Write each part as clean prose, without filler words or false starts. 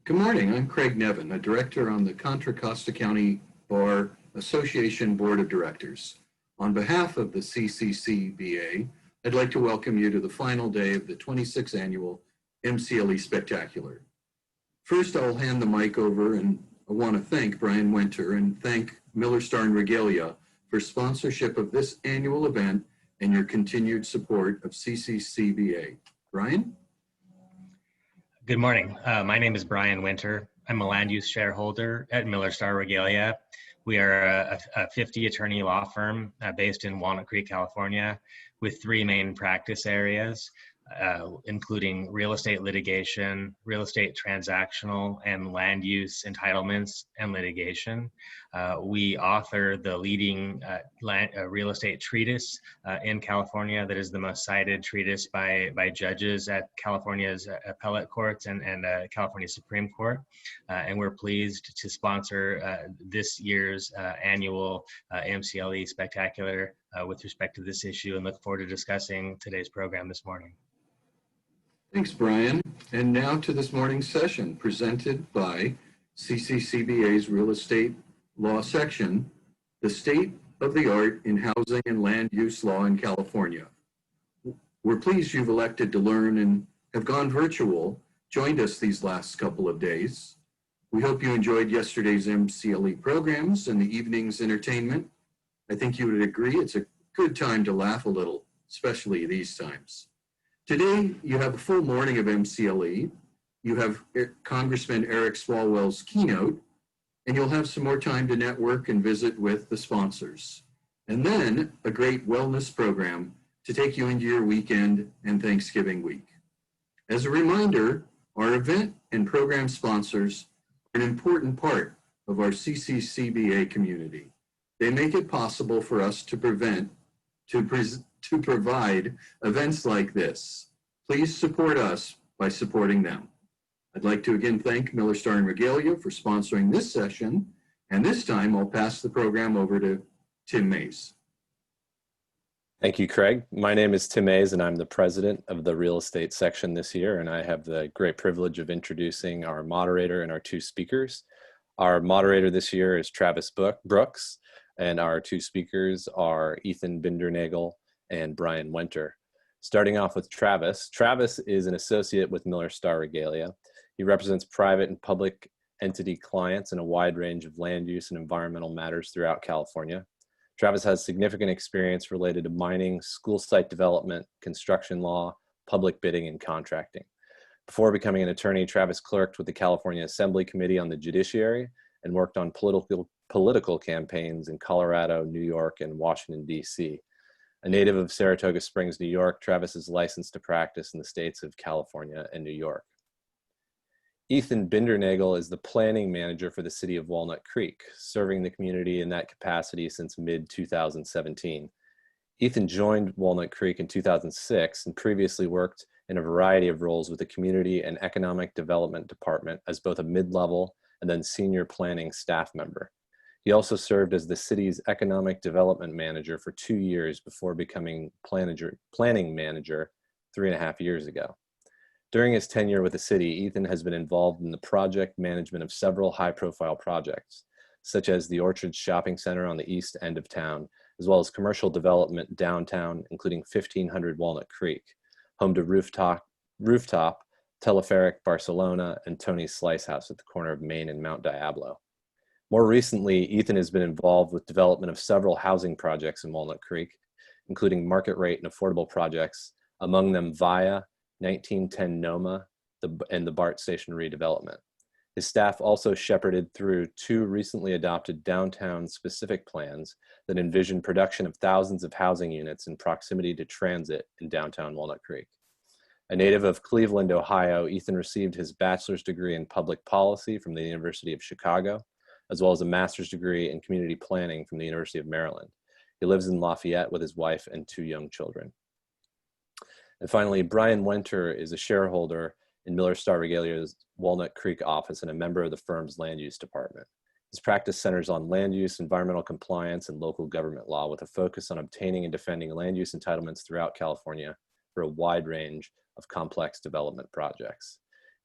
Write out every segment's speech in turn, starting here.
Good morning. I'm Craig Nevin, a director on the Contra Costa County Bar Association Board of Directors. On behalf of the CCCBA, I'd like to welcome you to the final day of the 26th Annual MCLE Spectacular. First, I'll hand the mic over, and I want to thank Bryan Winter and thank Miller, Starr, and Regalia for sponsorship of this annual event and your continued support of CCCBA. Bryan? Good morning. My name is Bryan Winter. I'm a land use shareholder at Miller, Starr, Regalia. We are a 50 attorney law firm based in Walnut Creek, California, with three main practice areas, including real estate litigation, real estate transactional, and land use entitlements and litigation. We author the leading real estate treatise in California that is the most cited treatise by judges at California's appellate courts and California Supreme Court. And we're pleased to sponsor this year's annual MCLE Spectacular with respect to this issue, and look forward to discussing today's program this morning. Thanks, Bryan. And now to this morning's session presented by CCCBA's Real Estate Law Section, the State of the Art in Housing and Land Use Law in California. We're pleased you've elected to learn and have gone virtual, joined us these last couple of days. We hope you enjoyed yesterday's MCLE programs and the evening's entertainment. I think you would agree it's a good time to laugh a little, especially these times. Today, you have a full morning of MCLE. You have Congressman Eric Swalwell's keynote, and you'll have some more time to network and visit with the sponsors. And then a great wellness program to take you into your weekend and Thanksgiving week. As a reminder, our event and program sponsors are an important part of our CCCBA community. They make it possible for us to provide events like this. Please support us by supporting them. I'd like to again thank Miller, Starr, and Regalia for sponsoring this session, and this time I'll pass the program over to Tim Mays. Thank you, Craig. My name is Tim Mays, and I'm the president of the real estate section this year, and I have the great privilege of introducing our moderator and our two speakers. Our moderator this year is Travis Brooks, and our two speakers are Ethan Bindernagel and Bryan Winter. Starting off with Travis. Travis is an associate with Miller, Starr, Regalia. He represents private and public entity clients in a wide range of land use and environmental matters throughout California. Travis has significant experience related to mining, school site development, construction law, public bidding, and contracting. Before becoming an attorney, Travis clerked with the California Assembly Committee on the Judiciary and worked on political campaigns in Colorado, New York, and Washington, D.C. A native of Saratoga Springs, New York, Travis is licensed to practice in the states of California and New York. Ethan Bindernagel is the planning manager for the city of Walnut Creek, serving the community in that capacity since mid-2017. Ethan joined Walnut Creek in 2006 and previously worked in a variety of roles with the Community and Economic Development Department as both a mid-level and then senior planning staff member. He also served as the city's economic development manager for 2 years before becoming planning manager 3.5 years ago. During his tenure with the city, Ethan has been involved in the project management of several high-profile projects, such as the Orchard Shopping Center on the east end of town, as well as commercial development downtown, including 1500 Walnut Creek, home to Rooftop, Teleferic Barcelona, and Tony's Slice House at the corner of Main and Mount Diablo. More recently, Ethan has been involved with development of several housing projects in Walnut Creek, including market rate and affordable projects, among them VIA, 1910 Noma, and the BART Station redevelopment. His staff also shepherded through 2 recently adopted downtown-specific plans that envision production of thousands of housing units in proximity to transit in downtown Walnut Creek. A native of Cleveland, Ohio, Ethan received his bachelor's degree in public policy from the University of Chicago, as well as a master's degree in community planning from the University of Maryland. He lives in Lafayette with his wife and 2 young children. And finally, Bryan Winter is a shareholder in Miller, Starr, Regalia's Walnut Creek office and a member of the firm's land use department. His practice centers on land use, environmental compliance, and local government law with a focus on obtaining and defending land use entitlements throughout California for a wide range of complex development projects.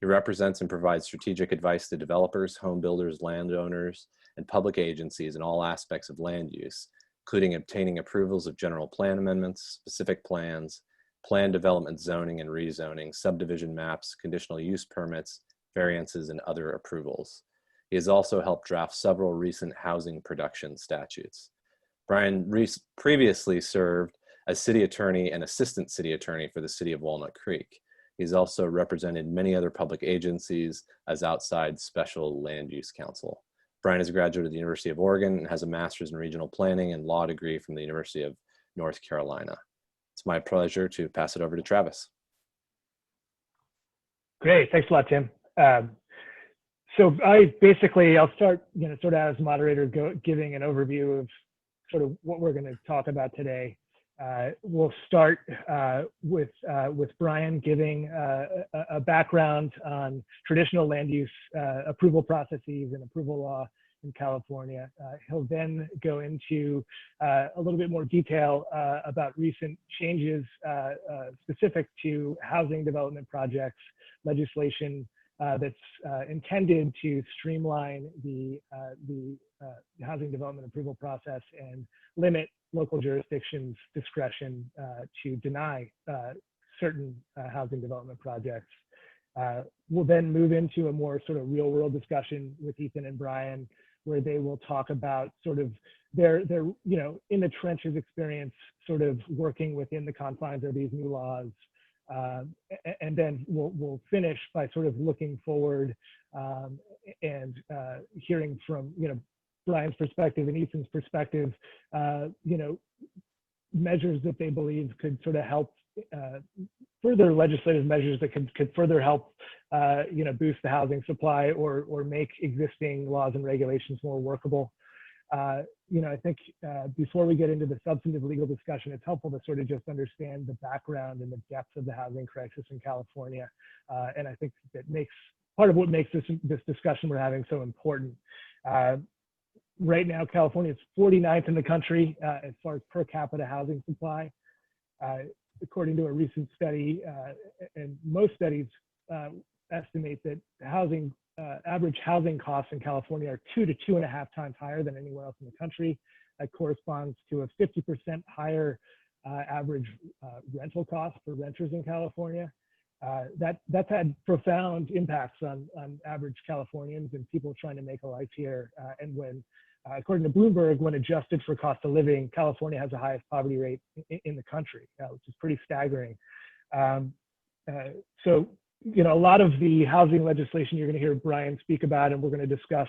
He represents and provides strategic advice to developers, home builders, landowners, and public agencies in all aspects of land use, including obtaining approvals of general plan amendments, specific plans, plan development, zoning and rezoning, subdivision maps, conditional use permits, variances, and other approvals. He has also helped draft several recent housing production statutes. Bryan previously served as city attorney and assistant city attorney for the city of Walnut Creek. He's also represented many other public agencies as outside special land use counsel. Bryan is a graduate of the University of Oregon and has a master's in regional planning and law degree from the University of North Carolina. It's my pleasure to pass it over to Travis. Great, thanks a lot, Tim. So I'll start, sort of as moderator, giving an overview of sort of what we're going to talk about today. We'll start with Bryan giving a background on traditional land use approval processes and approval law in California. He'll then go into a little bit more detail about recent changes specific to housing development projects, legislation that's intended to streamline the housing development approval process and limit local jurisdictions' discretion to deny certain housing development projects. We'll then move into a more sort of real-world discussion with Ethan and Bryan, where they will talk about sort of their in the trenches experience, sort of working within the confines of these new laws. And then we'll finish by sort of looking forward and hearing from Bryan's perspective and Ethan's perspective, measures that they believe could sort of help, further legislative measures that could further help, boost the housing supply or make existing laws and regulations more workable. I think before we get into the substantive legal discussion, it's helpful to sort of just understand the background and the depth of the housing crisis in California. And I think that part of what makes this discussion we're having so important. Right now, California is 49th in the country as far as per capita housing supply. According to a recent study, and most studies estimate that average housing costs in California are 2 to 2.5 times higher than anywhere else in the country. That corresponds to a 50% higher average rental cost for renters in California. That's had profound impacts on average Californians and people trying to make a life here. And according to Bloomberg, when adjusted for cost of living, California has the highest poverty rate in the country, which is pretty staggering. So, a lot of the housing legislation you're going to hear Bryan speak about and we're going to discuss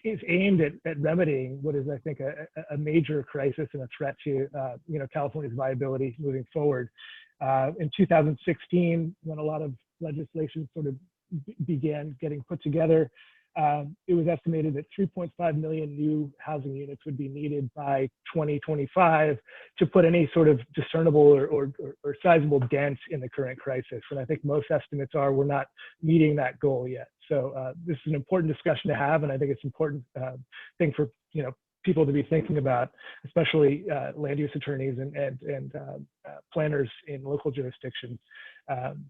is aimed at remedying what is, I think, a major crisis and a threat to, California's viability moving forward. In 2016, when a lot of legislation sort of began getting put together, it was estimated that 3.5 million new housing units would be needed by 2025 to put any sort of discernible or sizable dent in the current crisis. And I think most estimates are we're not meeting that goal yet. So this is an important discussion to have, and I think it's an important thing for people to be thinking about, especially land use attorneys and planners in local jurisdictions.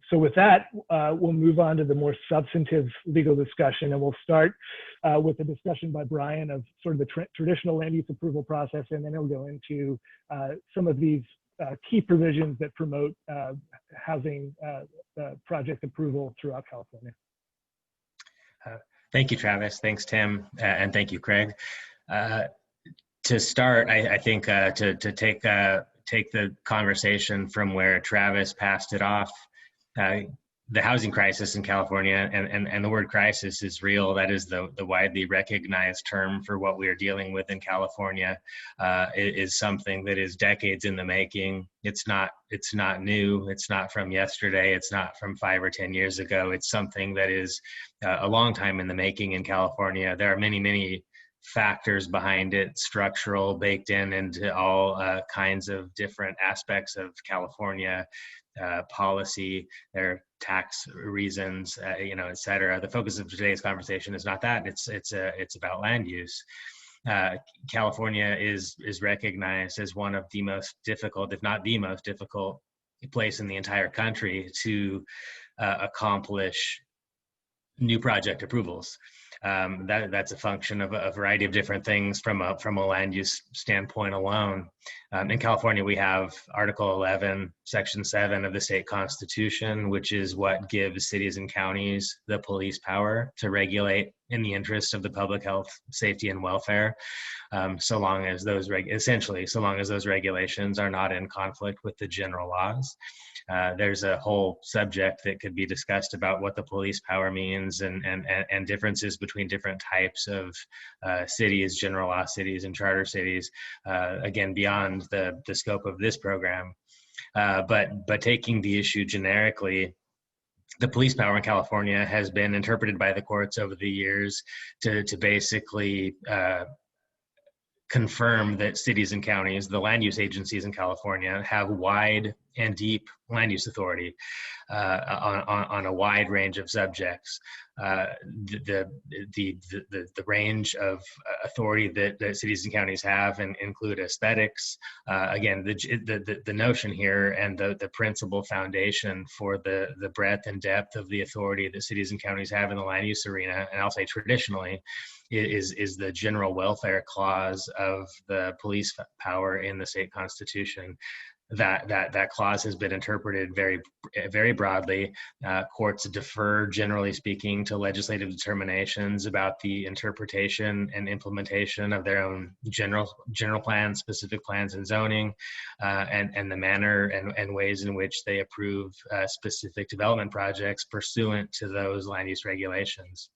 So with that, we'll move on to the more substantive legal discussion, and we'll start with a discussion by Bryan of sort of the traditional land use approval process, and then he'll go into some of these key provisions that promote housing project approval throughout California. Thank you, Travis. Thanks, Tim, and thank you, Craig. To start, I think to take the conversation from where Travis passed it off, the housing crisis in California, and the word crisis is real. That is the widely recognized term for what we are dealing with in California. It is something that is decades in the making. It's not new. It's not from yesterday. It's not from 5 or 10 years ago. It's something that is a long time in the making in California. There are many factors behind it, structural, baked into all kinds of different aspects of California policy, their tax reasons, et cetera. The focus of today's conversation is not that. It's about land use. California is recognized as one of the most difficult, if not the most difficult place in the entire country to accomplish new project approvals. That's a function of a variety of different things from a land use standpoint alone. In California, we have Article 11, Section 7 of the state constitution, which is what gives cities and counties the police power to regulate in the interest of the public health, safety, and welfare, so long as those regulations are not in conflict with the general laws. There's a whole subject that could be discussed about what the police power means and differences between different types of cities, general law cities and charter cities, again, beyond the scope of this program. But taking the issue generically, the police power in California has been interpreted by the courts over the years to basically confirm that cities and counties, the land use agencies in California, have wide and deep land use authority on a wide range of subjects. The range of authority that cities and counties have include aesthetics. Again, the notion here and the principal foundation for the breadth and depth of the authority that cities and counties have in the land use arena, and I'll say traditionally, is the general welfare clause of the police power in the state constitution. That clause has been interpreted very, very broadly. Courts defer, generally speaking, to legislative determinations about the interpretation and implementation of their own general plans, specific plans, and zoning, and the manner and ways in which they approve specific development projects pursuant to those land use regulations.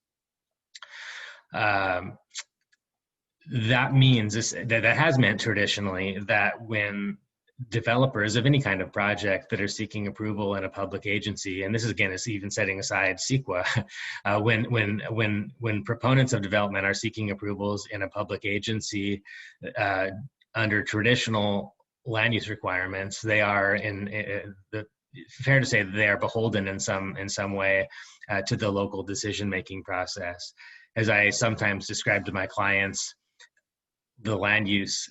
That means that has meant traditionally that when developers of any kind of project that are seeking approval in a public agency, and this is again is even setting aside CEQA, when proponents of development are seeking approvals in a public agency under traditional land use requirements, they are fair to say that they are beholden in some way to the local decision-making process. As I sometimes describe to my clients, the land use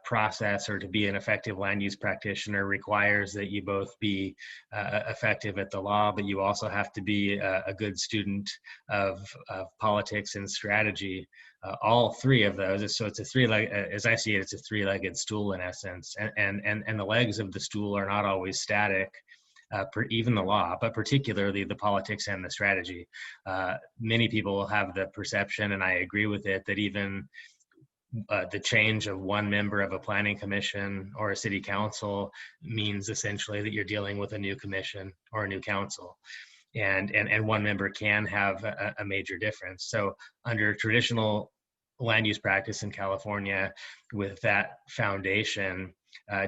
process, or to be an effective land use practitioner, requires that you both be effective at the law, but you also have to be a good student of politics and strategy. All three of those. So it's as I see it, it's a three-legged stool in essence, and the legs of the stool are not always static. Even the law, but particularly the politics and the strategy. Many people have the perception, and I agree with it, that even the change of one member of a planning commission or a city council means essentially that you're dealing with a new commission or a new council. And one member can have a major difference. So under traditional land use practice in California, with that foundation,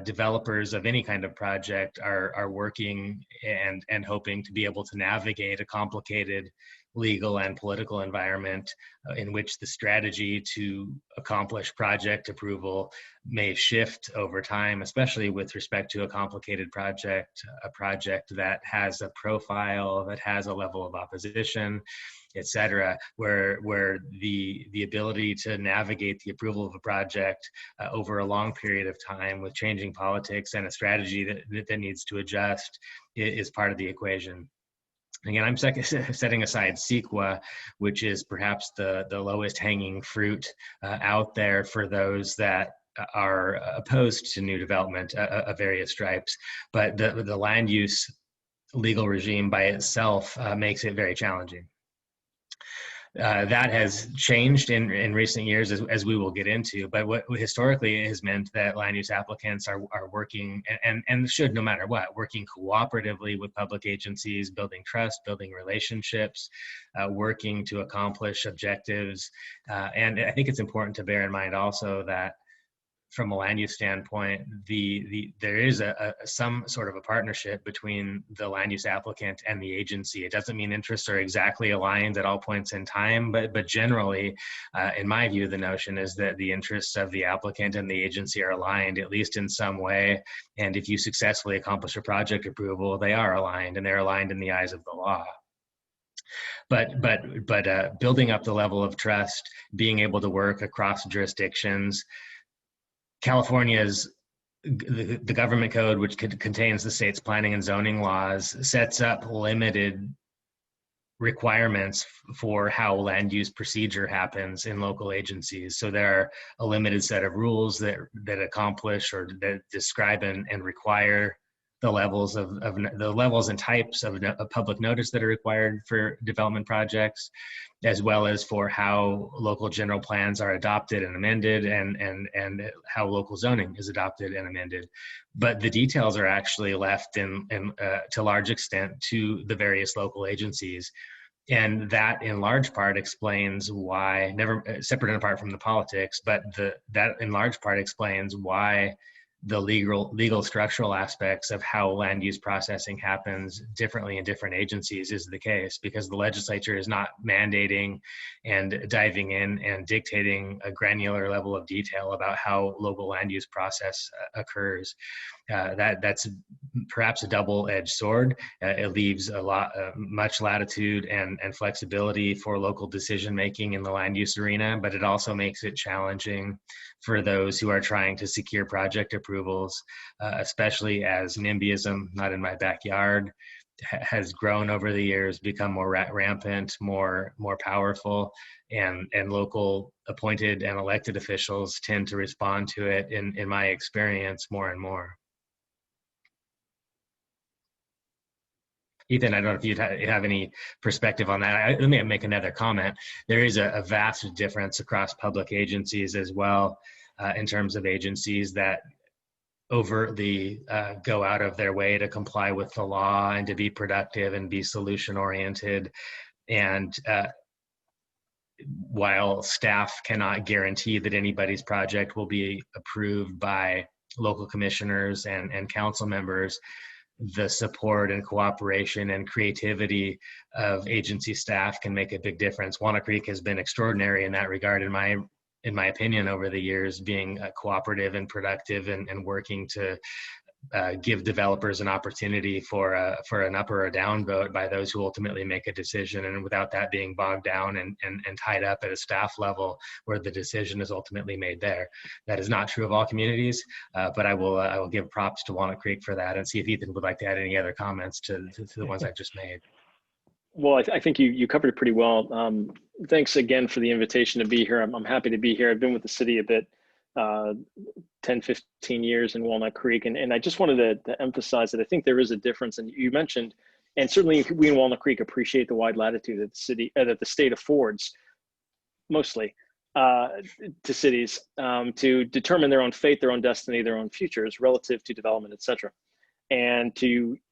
developers of any kind of project are working and hoping to be able to navigate a complicated legal and political environment in which the strategy to accomplish project approval may shift over time, especially with respect to a complicated project, a project that has a profile, that has a level of opposition, et cetera, where the ability to navigate the approval of a project over a long period of time with changing politics and a strategy that needs to adjust is part of the equation. Again, I'm setting aside CEQA, which is perhaps the lowest hanging fruit out there for those that are opposed to new development of various stripes. But the land use legal regime by itself makes it very challenging. That has changed in recent years, as we will get into, but what historically has meant that land use applicants are working, and should, no matter what, working cooperatively with public agencies, building trust, building relationships, working to accomplish objectives. And I think it's important to bear in mind also that from a land use standpoint, there is some sort of a partnership between the land use applicant and the agency. It doesn't mean interests are exactly aligned at all points in time, but generally, in my view, the notion is that the interests of the applicant and the agency are aligned, at least in some way. And if you successfully accomplish a project approval, they are aligned, and they're aligned in the eyes of the law. But building up the level of trust, being able to work across jurisdictions. California's the government code, which contains the state's planning and zoning laws, sets up limited requirements for how land use procedure happens in local agencies. So there are a limited set of rules that accomplish or that describe and require the levels of the levels and types of public notice that are required for development projects, as well as for how local general plans are adopted and amended, and how local zoning is adopted and amended. But the details are actually left to large extent to the various local agencies. And that in large part explains why, never separate and apart from the politics, but that in large part explains why the legal structural aspects of how land use processing happens differently in different agencies is the case, because the legislature is not mandating and diving in and dictating a granular level of detail about how local land use process occurs. That's perhaps a double-edged sword. It leaves much latitude and flexibility for local decision-making in the land use arena, but it also makes it challenging for those who are trying to secure project approvals, especially as NIMBYism, not in my backyard, has grown over the years, become more rampant, more powerful, and local appointed and elected officials tend to respond to it, in my experience, more and more. Ethan, I don't know if you'd have any perspective on that. Let me make another comment. There is a vast difference across public agencies as well, in terms of agencies that overtly go out of their way to comply with the law and to be productive and be solution oriented. And while staff cannot guarantee that anybody's project will be approved by local commissioners and council members, the support and cooperation and creativity of agency staff can make a big difference. Walnut Creek has been extraordinary in that regard, in my opinion, over the years, being cooperative and productive and working to give developers an opportunity for an up or a down vote by those who ultimately make a decision, and without that being bogged down and tied up at a staff level where the decision is ultimately made there. That is not true of all communities, but I will give props to Walnut Creek for that, and see if Ethan would like to add any other comments to the ones I've just made. Well, I think you covered it pretty well. Thanks again for the invitation to be here. I'm happy to be here. I've been with the city a bit, 10, 15 years in Walnut Creek. And I just wanted to emphasize that I think there is a difference. And you mentioned, and certainly we in Walnut Creek appreciate the wide latitude that the state affords, mostly to cities, to determine their own fate, their own destiny, their own futures relative to development, et cetera. And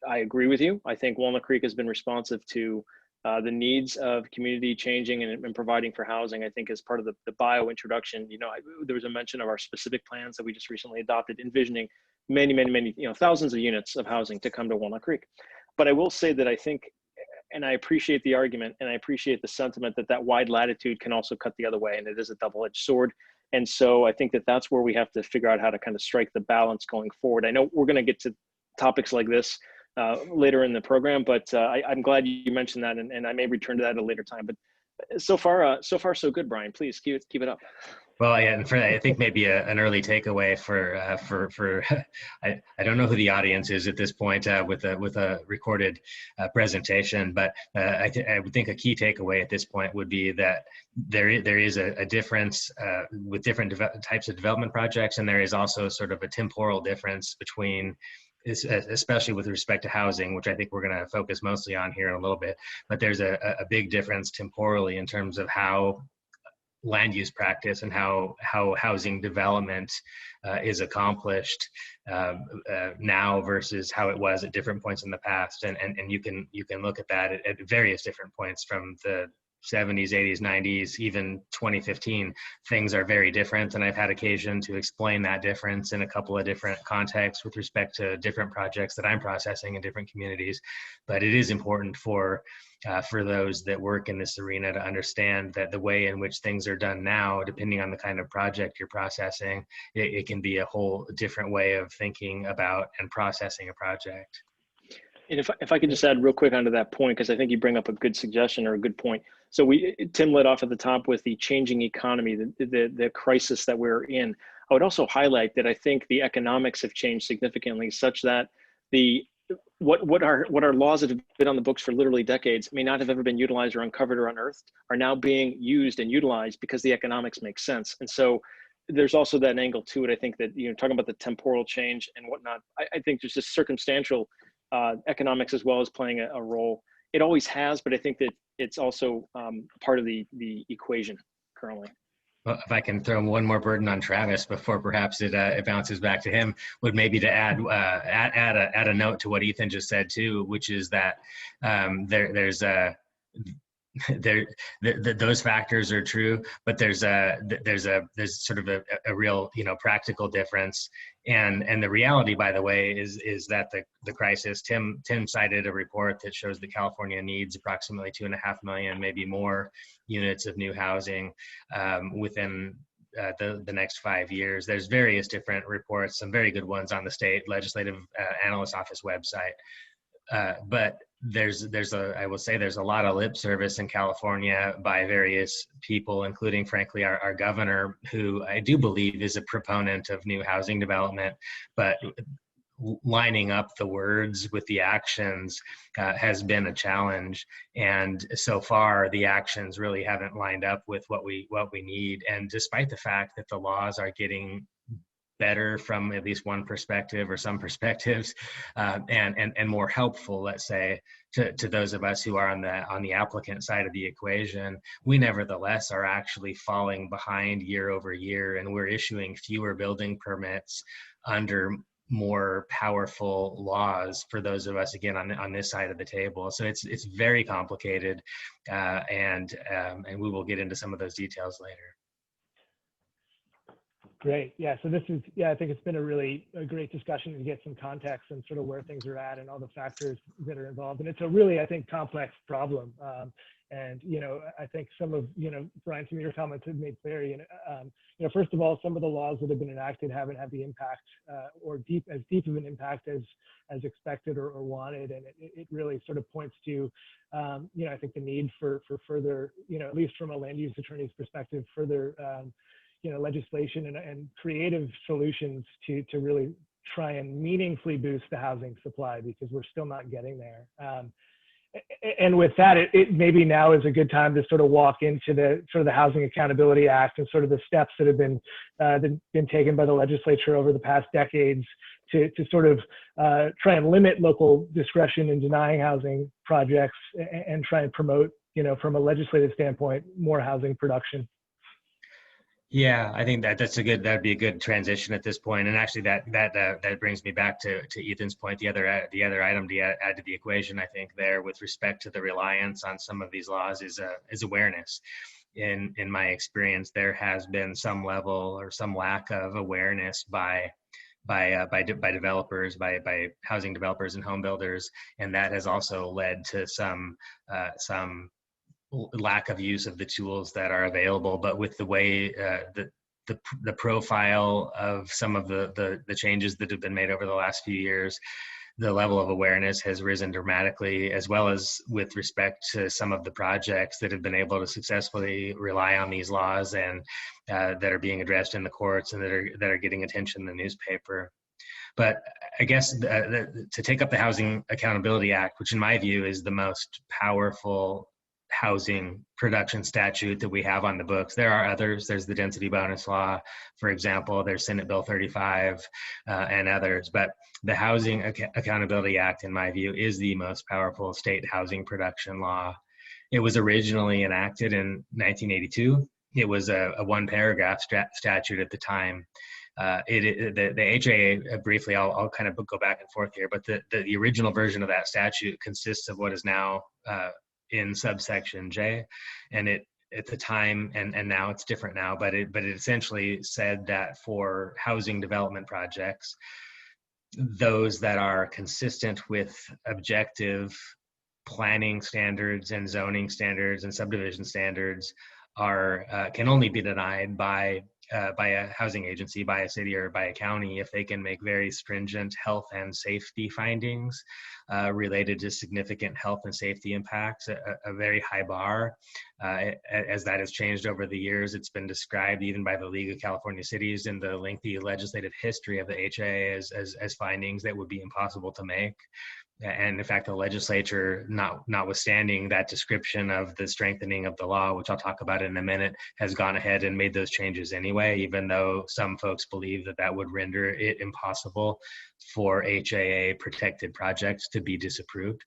I agree with you. I think Walnut Creek has been responsive to the needs of community changing and providing for housing. I think as part of the bio introduction, there was a mention of our specific plans that we just recently adopted, envisioning many, thousands of units of housing to come to Walnut Creek. But I will say that I think, and I appreciate the argument, and I appreciate the sentiment that wide latitude can also cut the other way, and it is a double-edged sword. And so I think that's where we have to figure out how to kind of strike the balance going forward. I know we're going to get to topics like this later in the program, but I'm glad you mentioned that, and I may return to that at a later time. But so far, so good, Brian. Please keep it up. Well, yeah, and I think maybe an early takeaway for I don't know who the audience is at this point with a recorded presentation, but I would think a key takeaway at this point would be that there is a difference with different types of development projects, and there is also sort of a temporal difference between, especially with respect to housing, which I think we're going to focus mostly on here in a little bit. But there's a big difference temporally in terms of how land use practice and how housing development is accomplished now versus how it was at different points in the past. And you can look at that at various different points, from the 70s, 80s, 90s, even 2015, things are very different. And I've had occasion to explain that difference in a couple of different contexts with respect to different projects that I'm processing in different communities. But it is important for those that work in this arena to understand that the way in which things are done now, depending on the kind of project you're processing, it can be a whole different way of thinking about and processing a project. And if I could just add real quick onto that point, because I think you bring up a good suggestion or a good point. So Tim led off at the top with the changing economy, the crisis that we're in. I would also highlight that I think the economics have changed significantly, such that the what our laws that have been on the books for literally decades may not have ever been utilized or uncovered or unearthed are now being used and utilized because the economics make sense. And so there's also that angle to it. I think that, talking about the temporal change and whatnot, I think there's just circumstantial economics as well as playing a role. It always has, but I think that it's also part of the equation currently. Well, if I can throw one more burden on Travis before perhaps it bounces back to him, would maybe to add a note to what Ethan just said too, which is that there's those factors are true, but there's sort of a real practical difference, and the reality, by the way, is that the crisis. Tim cited a report that shows that California needs approximately 2.5 million, maybe more, units of new housing within the next 5 years. There's various different reports, some very good ones on the state legislative analyst office website. But I will say there's a lot of lip service in California by various people, including, frankly, our governor, who I do believe is a proponent of new housing development, but lining up the words with the actions has been a challenge. And so far, the actions really haven't lined up with what we need. And despite the fact that the laws are getting better from at least one perspective or some perspectives, and more helpful, let's say, to those of us who are on the applicant side of the equation, we nevertheless are actually falling behind year over year, and we're issuing fewer building permits under more powerful laws for those of us, again, on this side of the table. So it's very complicated, and we will get into some of those details later. Great. Yeah. So this is, I think it's been a great discussion to get some context and sort of where things are at and all the factors that are involved. And it's a really, I think, complex problem. And, I think some of, Bryan, some of your comments have made clear, first of all, some of the laws that have been enacted haven't had the impact or as deep of an impact as expected or wanted. And it really sort of points to, I think the need for further, at least from a land use attorney's perspective, further, legislation and creative solutions to really try and meaningfully boost the housing supply, because we're still not getting there. And with that, it maybe now is a good time to sort of walk into the sort of the Housing Accountability Act and sort of the steps that have been taken by the legislature over the past decades to sort of try and limit local discretion in denying housing projects and try and promote, from a legislative standpoint, more housing production. Yeah, I think that'd be a good transition at this point. And actually that brings me back to Ethan's point. The other item to add to the equation, I think, there with respect to the reliance on some of these laws is awareness. In my experience, there has been some level or some lack of awareness by developers, by housing developers and home builders, and that has also led to some lack of use of the tools that are available. But with the way the profile of some of the changes that have been made over the last few years, the level of awareness has risen dramatically, as well as with respect to some of the projects that have been able to successfully rely on these laws and that are being addressed in the courts and that are getting attention in the newspaper. But I guess to take up the Housing Accountability Act, which in my view is the most powerful housing production statute that we have on the books. There are others. There's the density bonus law, for example. There's Senate Bill 35 and others. But the Housing Accountability Act, in my view, is the most powerful state housing production law. It was originally enacted in 1982. It was a one-paragraph statute at the time. The HAA, briefly, I'll kind of go back and forth here, but the original version of that statute consists of what is now in subsection J, and it at the time, and now it's different now, but it essentially said that for housing development projects, those that are consistent with objective planning standards and zoning standards and subdivision standards can only be denied by a housing agency, by a city, or by a county if they can make very stringent health and safety findings related to significant health and safety impacts, a very high bar. As that has changed over the years, it's been described even by the League of California Cities in the lengthy legislative history of the HAA as findings that would be impossible to make. And in fact, the legislature, notwithstanding that description of the strengthening of the law, which I'll talk about in a minute, has gone ahead and made those changes anyway, even though some folks believe that that would render it impossible for HAA protected projects to be disapproved.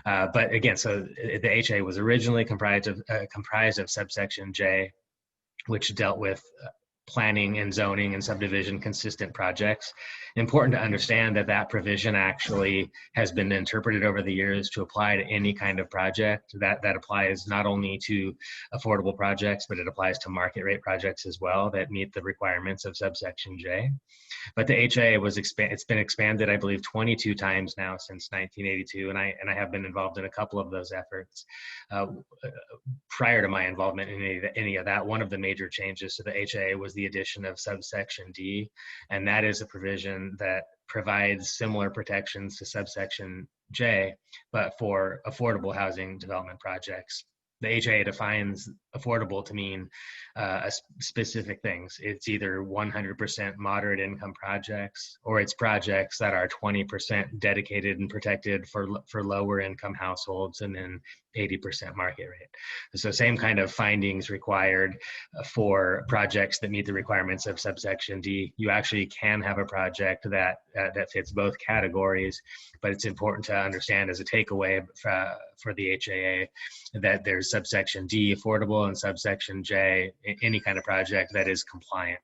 But again, so the HAA was originally comprised of subsection J, which dealt with planning and zoning and subdivision consistent projects. Important to understand that that provision actually has been interpreted over the years to apply to any kind of project. That applies not only to affordable projects, but it applies to market rate projects as well that meet the requirements of subsection J. But the HAA it's been expanded, I believe, 22 times now since 1982, and I have been involved in a couple of those efforts. Prior to my involvement in any of that, one of the major changes to the HAA was the addition of subsection D, and that is a provision that provides similar protections to subsection J, but for affordable housing development projects. The HAA defines affordable to mean specific things. It's either 100% moderate income projects, or it's projects that are 20% dedicated and protected for lower income households, and then 80% market rate. So same kind of findings required for projects that meet the requirements of subsection D. You actually can have a project that fits both categories, but it's important to understand as a takeaway for the HAA that there's subsection D, affordable, and subsection J, any kind of project that is compliant.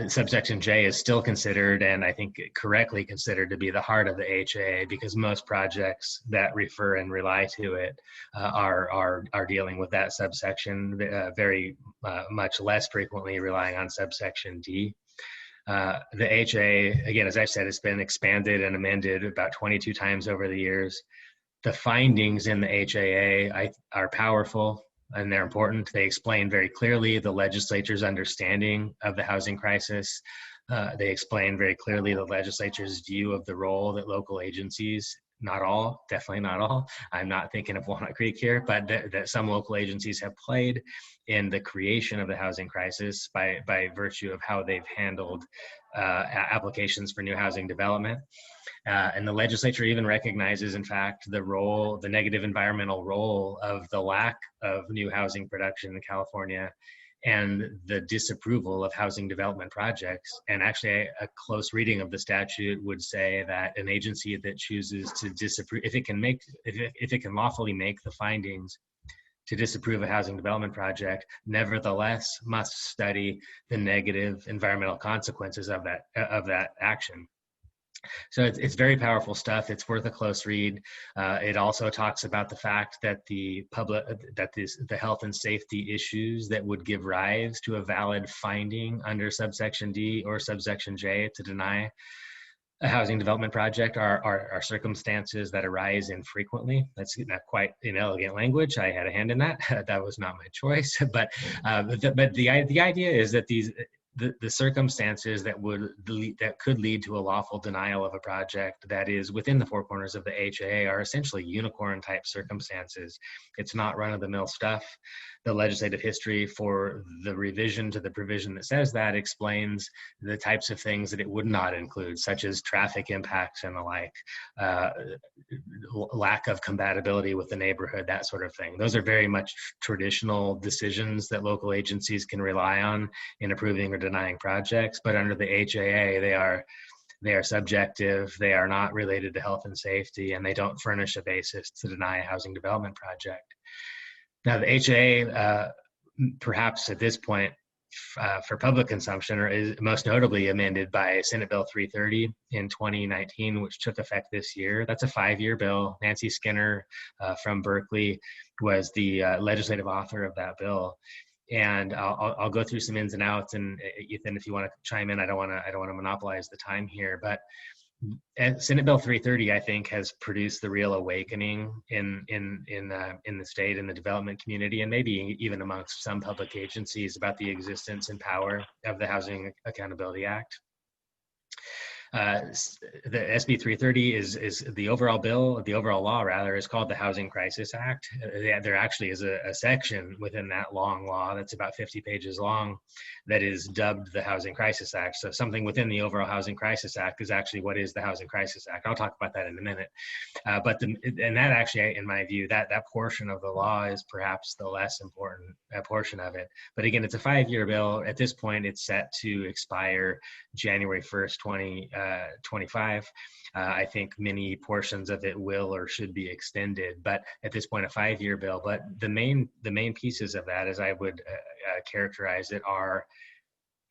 Subsection J is still considered, and I think correctly considered, to be the heart of the HAA, because most projects that refer and rely to it are dealing with that subsection, very much less frequently relying on subsection D. The HAA, again, as I said, it's been expanded and amended about 22 times over the years. The findings in the HAA are powerful and they're important. They explain very clearly the legislature's understanding of the housing crisis. They explain very clearly the legislature's view of the role that local agencies, not all, definitely not all, I'm not thinking of Walnut Creek here, but that some local agencies have played in the creation of the housing crisis by virtue of how they've handled applications for new housing development. And the legislature even recognizes, in fact, the negative environmental role of the lack of new housing production in California and the disapproval of housing development projects. And actually, a close reading of the statute would say that an agency that chooses to disapprove, if it can lawfully make the findings to disapprove a housing development project, nevertheless must study the negative environmental consequences of that action. So it's very powerful stuff. It's worth a close read. It also talks about the fact that the health and safety issues that would give rise to a valid finding under subsection D or subsection J to deny a housing development project are circumstances that arise infrequently. That's not quite inelegant language. I had a hand in that. That was not my choice. But the idea is that the circumstances that could lead to a lawful denial of a project that is within the four corners of the HAA are essentially unicorn type circumstances. It's not run-of-the-mill stuff. The legislative history for the revision to the provision that says that explains the types of things that it would not include, such as traffic impacts and the like, lack of compatibility with the neighborhood, that sort of thing. Those are very much traditional decisions that local agencies can rely on in approving or denying projects, but under the HAA, they are subjective, they are not related to health and safety, and they don't furnish a basis to deny a housing development project. Now, the HAA, perhaps at this point, for public consumption, is most notably amended by Senate Bill 330 in 2019, which took effect this year. That's a 5-year bill. Nancy Skinner from Berkeley was the legislative author of that bill. And I'll go through some ins and outs. And Ethan, if you want to chime in, I don't want to monopolize the time here. But Senate Bill 330, I think, has produced the real awakening in the state and the development community, and maybe even amongst some public agencies, about the existence and power of the Housing Accountability Act. The SB 330 is the overall bill, the overall law rather, is called the Housing Crisis Act. There actually is a section within that long law that's about 50 pages long that is dubbed the Housing Crisis Act. So something within the overall Housing Crisis Act is actually what is the Housing Crisis Act. I'll talk about that in a minute. And that actually, in my view, that portion of the law is perhaps the less important portion of it. But again, it's a 5-year bill. At this point, it's set to expire January 1st, 2025. I think many portions of it will or should be extended, but at this point, a 5-year bill. But the main pieces of that, as I would characterize it, are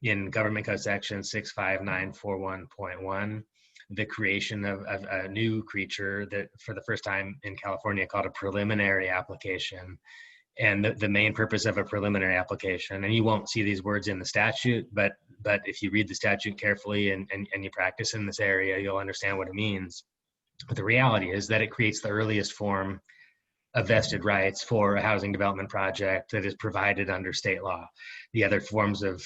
in Government Code Section 65941.1, the creation of a new creature that for the first time in California called a preliminary application. And the main purpose of a preliminary application, and you won't see these words in the statute, but if you read the statute carefully and you practice in this area, you'll understand what it means. But the reality is that it creates the earliest form of vested rights for a housing development project that is provided under state law. The other forms of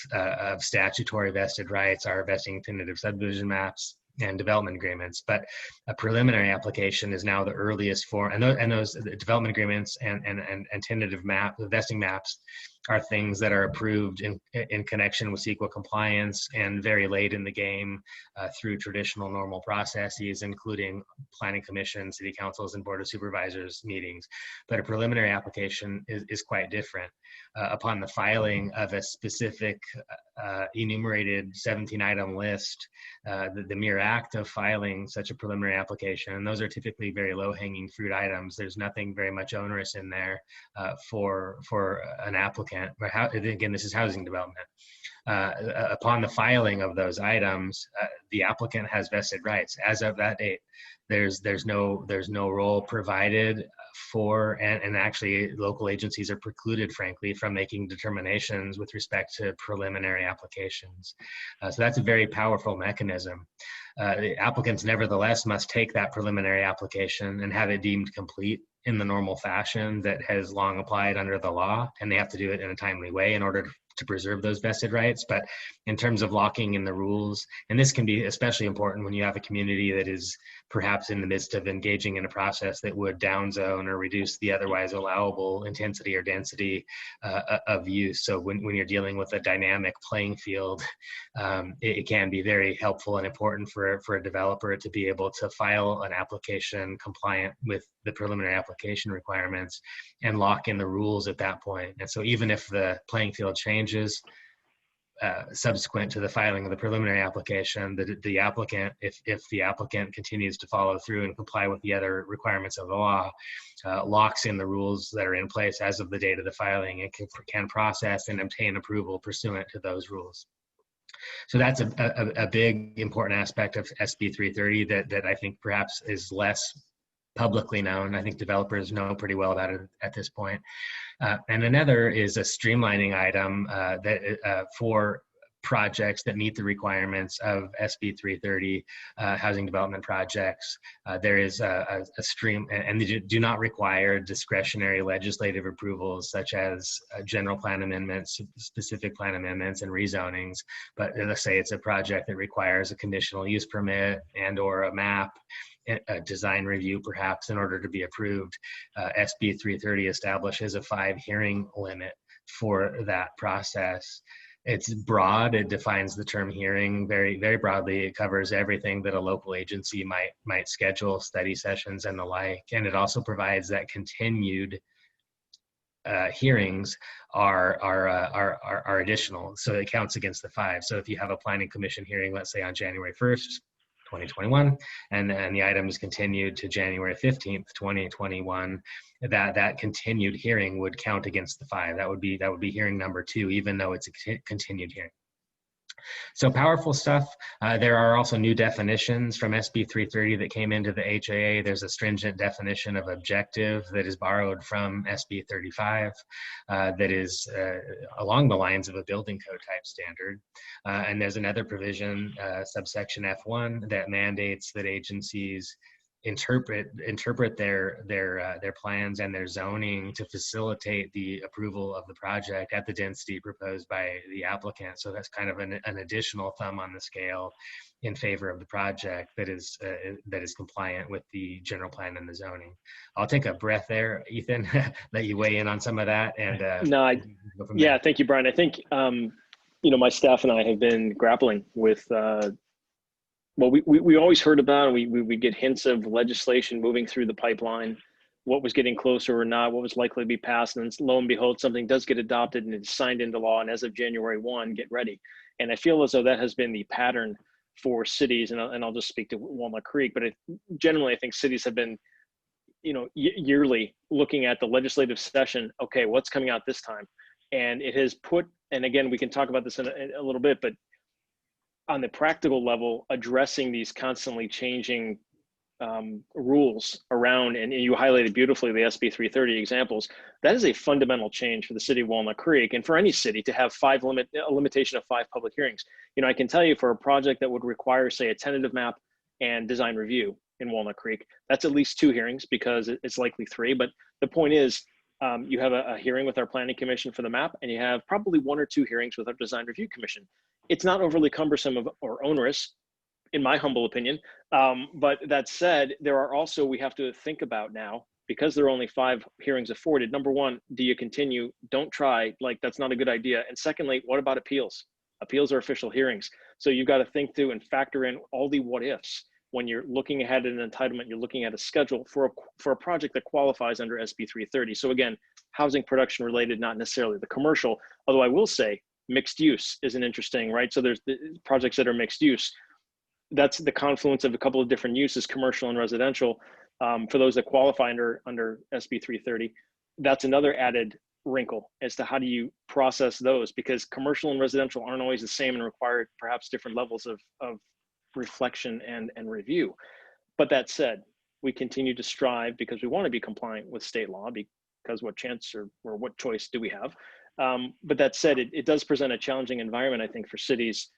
statutory vested rights are vesting tentative subdivision maps and development agreements, but a preliminary application is now the earliest form, and those development agreements and tentative vesting maps are things that are approved in connection with CEQA compliance and very late in the game through traditional normal processes, including planning commission, city councils, and board of supervisors meetings. But a preliminary application is quite different. Upon the filing of a specific enumerated 17-item list, the mere act of filing such a preliminary application, and those are typically very low-hanging fruit items. There's nothing very much onerous in there for an applicant. Again, this is housing development. Upon the filing of those items, the applicant has vested rights. As of that date, there's no role provided for, and actually local agencies are precluded, frankly, from making determinations with respect to preliminary applications. So that's a very powerful mechanism. The applicants nevertheless must take that preliminary application and have it deemed complete in the normal fashion that has long applied under the law, and they have to do it in a timely way in order to preserve those vested rights. But in terms of locking in the rules, and this can be especially important when you have a community that is perhaps in the midst of engaging in a process that would downzone or reduce the otherwise allowable intensity or density of use. So when you're dealing with a dynamic playing field, it can be very helpful and important for a developer to be able to file an application compliant with the preliminary application requirements and lock in the rules at that point. And so even if the playing field changes subsequent to the filing of the preliminary application, the applicant, if the applicant continues to follow through and comply with the other requirements of the law, locks in the rules that are in place as of the date of the filing and can process and obtain approval pursuant to those rules. So that's a big important aspect of SB 330 that I think perhaps is less publicly known. I think developers know pretty well about it at this point. And another is a streamlining item for projects that meet the requirements of SB 330 housing development projects. There is a stream, and they do not require discretionary legislative approvals such as general plan amendments, specific plan amendments, and rezonings. But let's say it's a project that requires a conditional use permit and or a map, a design review perhaps in order to be approved. SB 330 establishes a 5 hearing limit for that process. It's broad. It defines the term hearing very, very broadly. It covers everything that a local agency might schedule, study sessions and the like. And it also provides that continued hearings are additional. So it counts against the 5. So if you have a planning commission hearing, let's say on January 1st, 2021, and the item is continued to January 15th, 2021, that continued hearing would count against the 5. That would be hearing number 2, even though it's a continued hearing. So powerful stuff. There are also new definitions from SB 330 that came into the HAA. There's a stringent definition of objective that is borrowed from SB 35 that is along the lines of a building code type standard. And there's another provision, subsection F1, that mandates that agencies interpret their plans and their zoning to facilitate the approval of the project at the density proposed by the applicant. So that's kind of an additional thumb on the scale in favor of the project that is compliant with the general plan and the zoning. I'll take a breath there, Ethan, let you weigh in on some of that. And yeah, thank you, Brian. I think my staff and I have been grappling with well, we always heard about, we get hints of legislation moving through the pipeline, what was getting closer or not, what was likely to be passed, and then lo and behold, something does get adopted and it's signed into law, and as of January 1, get ready. And I feel as though that has been the pattern for cities, and I'll just speak to Walnut Creek, but generally I think cities have been, yearly looking at the legislative session, okay, what's coming out this time? And it has put, and again, we can talk about this in a little bit, but on the practical level, addressing these constantly changing rules around, and you highlighted beautifully the SB 330 examples, that is a fundamental change for the city of Walnut Creek and for any city to have a limitation of 5 public hearings. I can tell you for a project that would require, say, a tentative map and design review in Walnut Creek, that's at least 2 hearings because it's likely 3. But the point is, you have a hearing with our planning commission for the map, and you have probably 1 or 2 hearings with our design review commission. It's not overly cumbersome or onerous, in my humble opinion. But that said, there are also, we have to think about now, because there are only 5 hearings afforded. Number one, do you continue? Don't try, that's not a good idea. And secondly, what about appeals? Appeals are official hearings. So you've got to think through and factor in all the what ifs. When you're looking ahead at an entitlement, you're looking at a schedule for a project that qualifies under SB 330. So again, housing production related, not necessarily the commercial, although I will say mixed use is an interesting, right? So there's the projects that are mixed use. That's the confluence of a couple of different uses, commercial and residential, for those that qualify under SB 330. That's another added wrinkle as to how do you process those, because commercial and residential aren't always the same and require perhaps different levels of reflection and review. But that said, we continue to strive because we want to be compliant with state law, because what chance or what choice do we have? But that said, it does present a challenging environment, I think, for cities,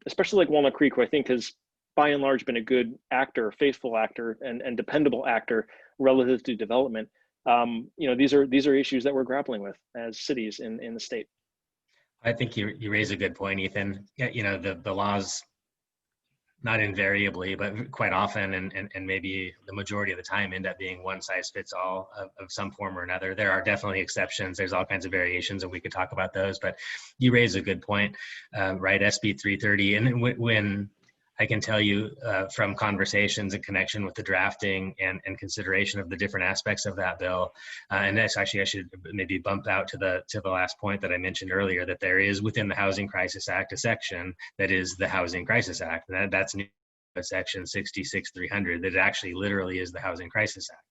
especially like Walnut Creek, who I think has by and large been a good actor, faithful actor, and dependable actor relative to development. These are issues that we're grappling with as cities in the state. I think you raise a good point, Ethan. The laws, not invariably, but quite often, and maybe the majority of the time, end up being one size fits all of some form or another. There are definitely exceptions. There's all kinds of variations, and we could talk about those. But you raise a good point, right? SB 330, and when I can tell you from conversations in connection with the drafting and consideration of the different aspects of that bill, and that's actually, I should maybe bump out to the last point that I mentioned earlier, that there is within the Housing Crisis Act a section that is the Housing Crisis Act, and that's new section 66-300, that actually literally is the Housing Crisis Act.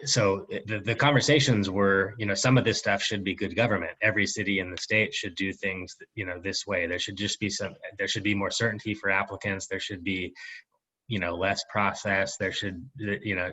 So the conversations were, some of this stuff should be good government. Every city in the state should do things, this way. There should just be there should be more certainty for applicants. There should be, less process. There should,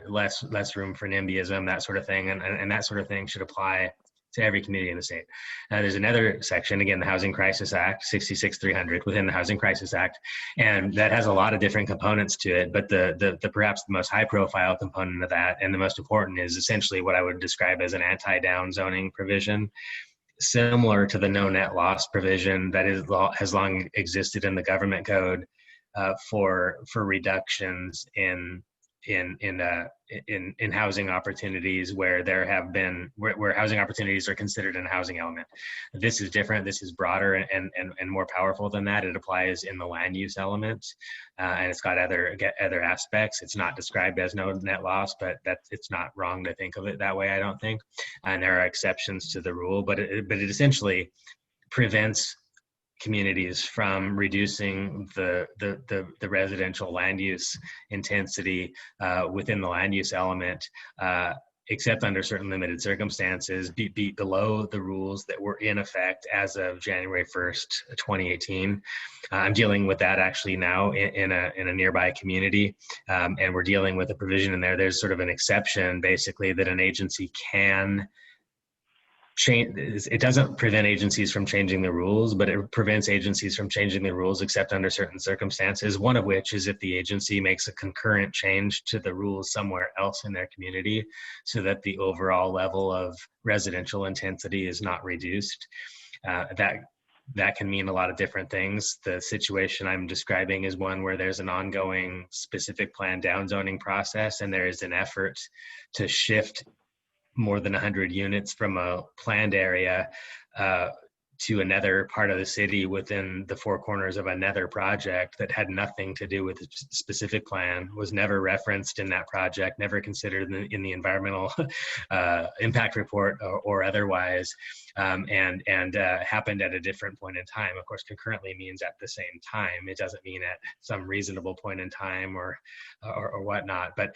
less room for NIMBYism, that sort of thing. And that sort of thing should apply to every community in the state. There's another section, again, the Housing Crisis Act, 66-300, within the Housing Crisis Act, and that has a lot of different components to it, but the perhaps the most high profile component of that, and the most important, is essentially what I would describe as an anti-down zoning provision, similar to the no net loss provision that has long existed in the government code for reductions in housing opportunities where there have been where housing opportunities are considered in a housing element. This is different. This is broader and more powerful than that. It applies in the land use element, and it's got other aspects. It's not described as no net loss, but it's not wrong to think of it that way, I don't think. And there are exceptions to the rule, but it essentially prevents communities from reducing the residential land use intensity within the land use element, except under certain limited circumstances, be below the rules that were in effect as of January 1st, 2018. I'm dealing with that actually now in a nearby community, and we're dealing with a provision in there. There's sort of an exception, basically, that an agency can it doesn't prevent agencies from changing the rules, but it prevents agencies from changing the rules except under certain circumstances, one of which is if the agency makes a concurrent change to the rules somewhere else in their community so that the overall level of residential intensity is not reduced. That can mean a lot of different things. The situation I'm describing is one where there's an ongoing specific plan downzoning process, and there is an effort to shift more than 100 units from a planned area to another part of the city within the four corners of another project that had nothing to do with the specific plan, was never referenced in that project, never considered in the environmental impact report or otherwise, and happened at a different point in time. Of course, concurrently means at the same time. It doesn't mean at some reasonable point in time or whatnot, but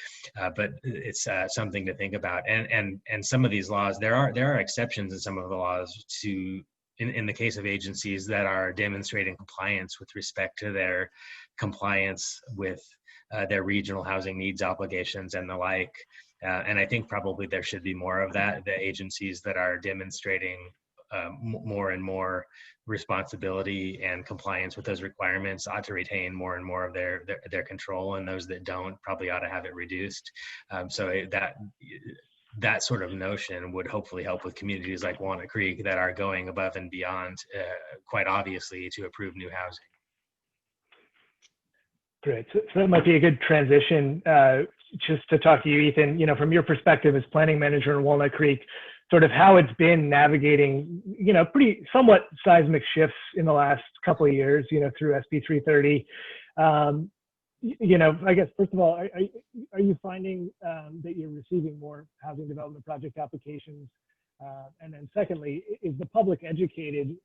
it's something to think about. And some of these laws, there are exceptions in some of the laws to, in the case of agencies that are demonstrating compliance with respect to their compliance with their regional housing needs obligations and the like. And I think probably there should be more of that. The agencies that are demonstrating more and more responsibility and compliance with those requirements ought to retain more and more of their control, and those that don't probably ought to have it reduced. So that sort of notion would hopefully help with communities like Walnut Creek that are going above and beyond, quite obviously, to approve new housing. Great. So that might be a good transition just to talk to you, Ethan, from your perspective as planning manager in Walnut Creek, sort of how it's been navigating, pretty somewhat seismic shifts in the last couple of years, through SB 330. I guess, first of all, are you finding that you're receiving more housing development project applications? And then secondly, is the public educated,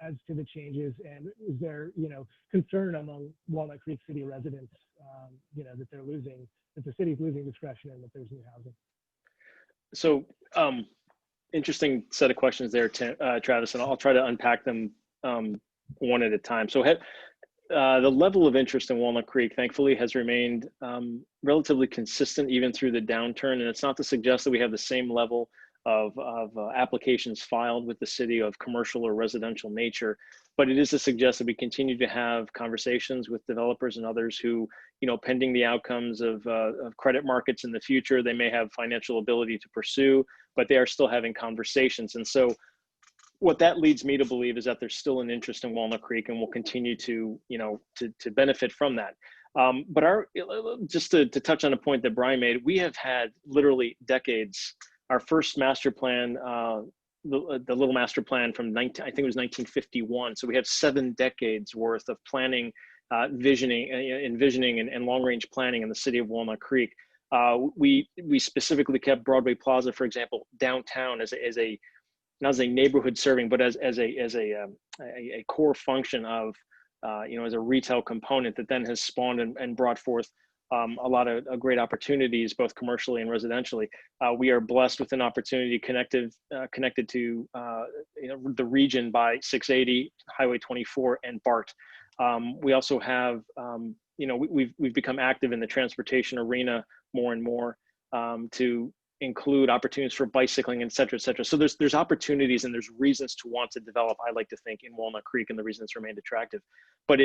as to the changes, and is there, concern among Walnut Creek City residents, that the city's losing discretion and that there's new housing? So interesting set of questions there, Travis, and I'll try to unpack them one at a time. So the level of interest in Walnut Creek, thankfully, has remained relatively consistent even through the downturn. And it's not to suggest that we have the same level of applications filed with the city of commercial or residential nature, but it is to suggest that we continue to have conversations with developers and others who, pending the outcomes of credit markets in the future, they may have financial ability to pursue, but they are still having conversations. And so what that leads me to believe is that there's still an interest in Walnut Creek, and we'll continue to, to benefit from that. But just to touch on a point that Bryan made, we have had literally decades. Our first master plan, the little master plan from I think it was 1951. So we have 7 decades worth of planning, envisioning and long range planning in the city of Walnut Creek. We specifically kept Broadway Plaza, for example, downtown as a not as a neighborhood serving, but as a core function of, as a retail component that then has spawned and brought forth a lot of great opportunities, both commercially and residentially. We are blessed with an opportunity connected to the region by 680, Highway 24, and BART. We also have, we've become active in the transportation arena more and more to include opportunities for bicycling, et cetera, et cetera. So there's opportunities and there's reasons to want to develop, I like to think, in Walnut Creek, and the reason it's remained attractive. But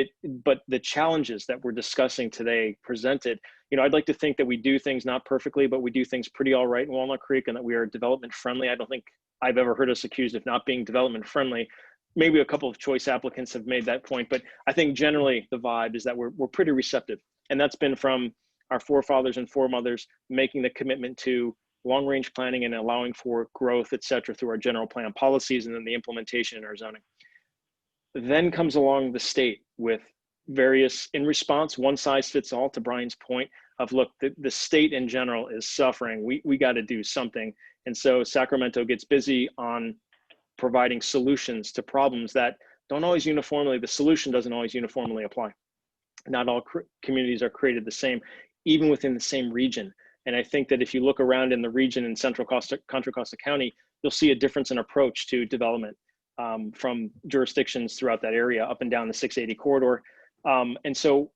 the challenges that we're discussing today presented, I'd like to think that we do things not perfectly, but we do things pretty all right in Walnut Creek, and that we are development friendly. I don't think I've ever heard us accused of not being development friendly. Maybe a couple of choice applicants have made that point, but I think generally the vibe is that we're pretty receptive. And that's been from our forefathers and foremothers making the commitment to long-range planning and allowing for growth, et cetera, through our general plan policies, and then the implementation in our zoning. Then comes along the state with various, in response, one size fits all, to Bryan's point of, look, the state in general is suffering. We got to do something. And so Sacramento gets busy on providing solutions to problems that don't always uniformly, the solution doesn't always uniformly apply. Not all communities are created the same, even within the same region. And I think that if you look around in the region in Contra Costa County, you'll see a difference in approach to development from jurisdictions throughout that area up and down the 680 corridor. And so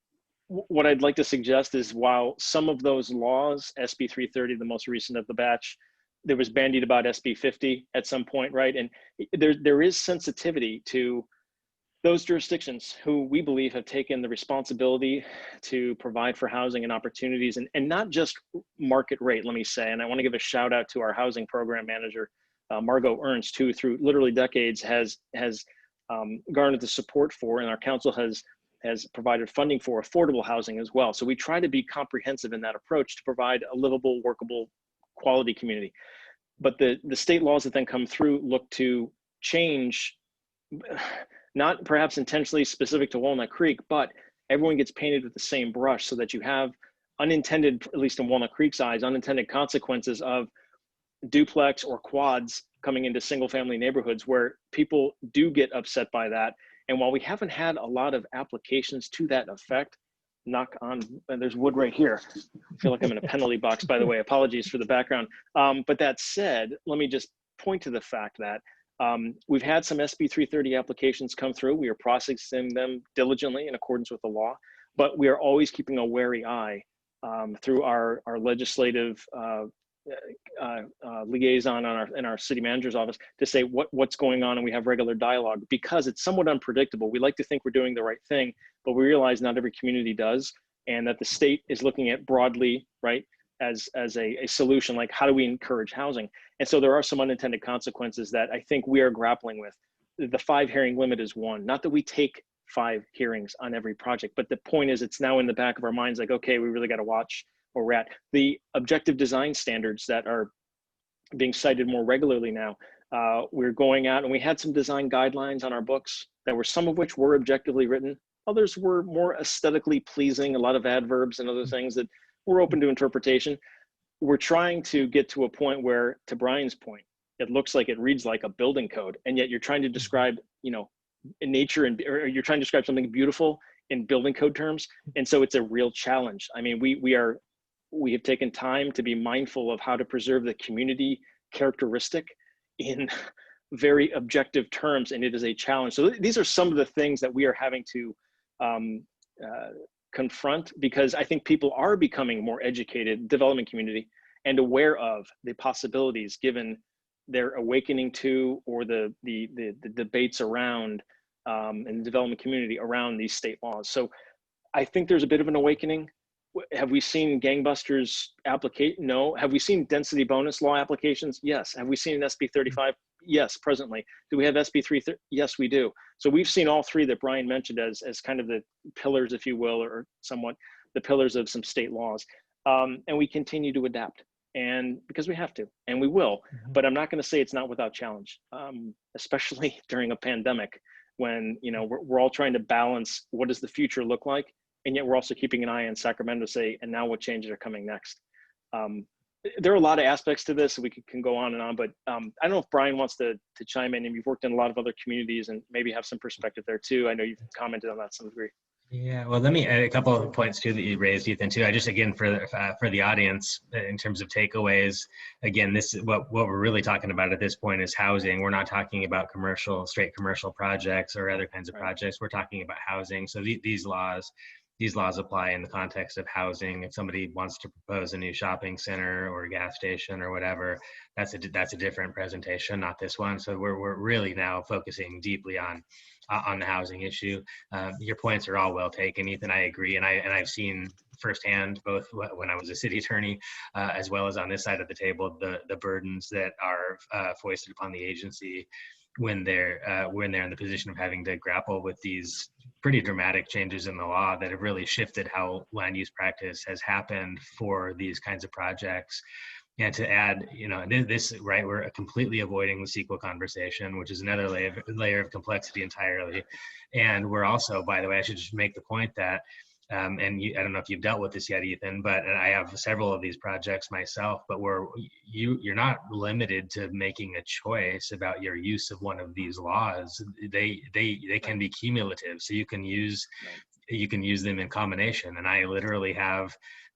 what I'd like to suggest is, while some of those laws, SB 330, the most recent of the batch, there was bandied about SB 50 at some point, right? And there is sensitivity to those jurisdictions who we believe have taken the responsibility to provide for housing and opportunities, and not just market rate, let me say. And I want to give a shout out to our housing program manager, Margot Ernst, who through literally decades has garnered the support for, and our council has provided funding for affordable housing as well. So we try to be comprehensive in that approach to provide a livable, workable, quality community. But the state laws that then come through look to change, not perhaps intentionally specific to Walnut Creek, but everyone gets painted with the same brush, so that you have unintended, at least in Walnut Creek's eyes, unintended consequences of duplex or quads coming into single family neighborhoods where people do get upset by that. And while we haven't had a lot of applications to that effect, knock on, and there's wood right here. I feel like I'm in a penalty box, by the way, apologies for the background. But that said, let me just point to the fact that we've had some SB 330 applications come through. We are processing them diligently in accordance with the law, but we are always keeping a wary eye through our legislative liaison in our city manager's office to say what's going on, and we have regular dialogue, because it's somewhat unpredictable. We like to think we're doing the right thing, but we realize not every community does, and that the state is looking at broadly, right, as a solution, like how do we encourage housing? And so there are some unintended consequences that I think we are grappling with. The 5 hearing limit is one. Not that we take 5 hearings on every project, but the point is it's now in the back of our minds, like, okay, we really got to watch where we're at. The objective design standards that are being cited more regularly now, we're going out, and we had some design guidelines on our books that were, some of which were objectively written. Others were more aesthetically pleasing, a lot of adverbs and other things that were open to interpretation. We're trying to get to a point where, to Brian's point, it looks like it reads like a building code, and yet you're trying to describe, in nature, or you're trying to describe something beautiful in building code terms. And so it's a real challenge. I mean, we have taken time to be mindful of how to preserve the community characteristic in very objective terms, and it is a challenge. So these are some of the things that we are having to confront, because I think people are becoming more educated, development community, and aware of the possibilities given their awakening to, or the debates around in the development community around these state laws. So I think there's a bit of an awakening. Have we seen gangbusters applicate? No. Have we seen density bonus law applications? Yes. Have we seen an SB 35? Yes, presently. Do we have SB 330? Yes, we do. So we've seen all 3 that Brian mentioned as kind of the pillars, if you will, or somewhat the pillars of some state laws. And we continue to adapt, and because we have to, and we will. But I'm not going to say it's not without challenge, especially during a pandemic, when we're all trying to balance what does the future look like, and yet we're also keeping an eye on Sacramento, say, and now what changes are coming next. There are a lot of aspects to this, so we can go on and on, but I don't know if Brian wants to chime in, and you've worked in a lot of other communities and maybe have some perspective there too. I know you've commented on that to some degree. Yeah, well, let me add a couple of points too that you raised, Ethan, too. I just, again, for the audience, in terms of takeaways, again, this is what we're really talking about at this point is housing. We're not talking about straight commercial projects or other kinds of projects. We're talking about housing. So these laws apply in the context of housing. If somebody wants to propose a new shopping center or a gas station or whatever, that's a different presentation, not this one. So we're really now focusing deeply on the housing issue. Your points are all well taken, Ethan. I agree, and I've seen firsthand, both when I was a city attorney, as well as on this side of the table, the burdens that are foisted upon the agency when they're in the position of having to grapple with these pretty dramatic changes in the law that have really shifted how land use practice has happened for these kinds of projects. And to add, this, right, we're completely avoiding the CEQA conversation, which is another layer of complexity entirely. And we're also, by the way, I should just make the point that, I don't know if you've dealt with this yet, Ethan, but I have several of these projects myself, but you're not limited to making a choice about your use of one of these laws. They can be cumulative, so you can use them in combination. And I literally have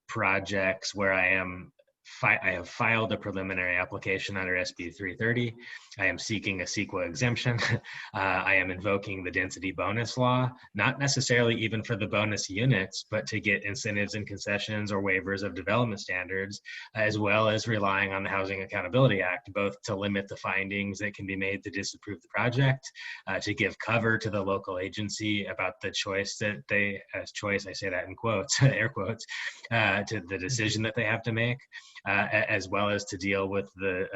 projects where I am have filed a preliminary application under SB 330. I am seeking a CEQA exemption. I am invoking the density bonus law, not necessarily even for the bonus units, but to get incentives and concessions or waivers of development standards, as well as relying on the Housing Accountability Act, both to limit the findings that can be made to disapprove the project, to give cover to the local agency about the choice that they, as choice, I say that in quotes, air quotes, to the decision that they have to make. As well as to deal with the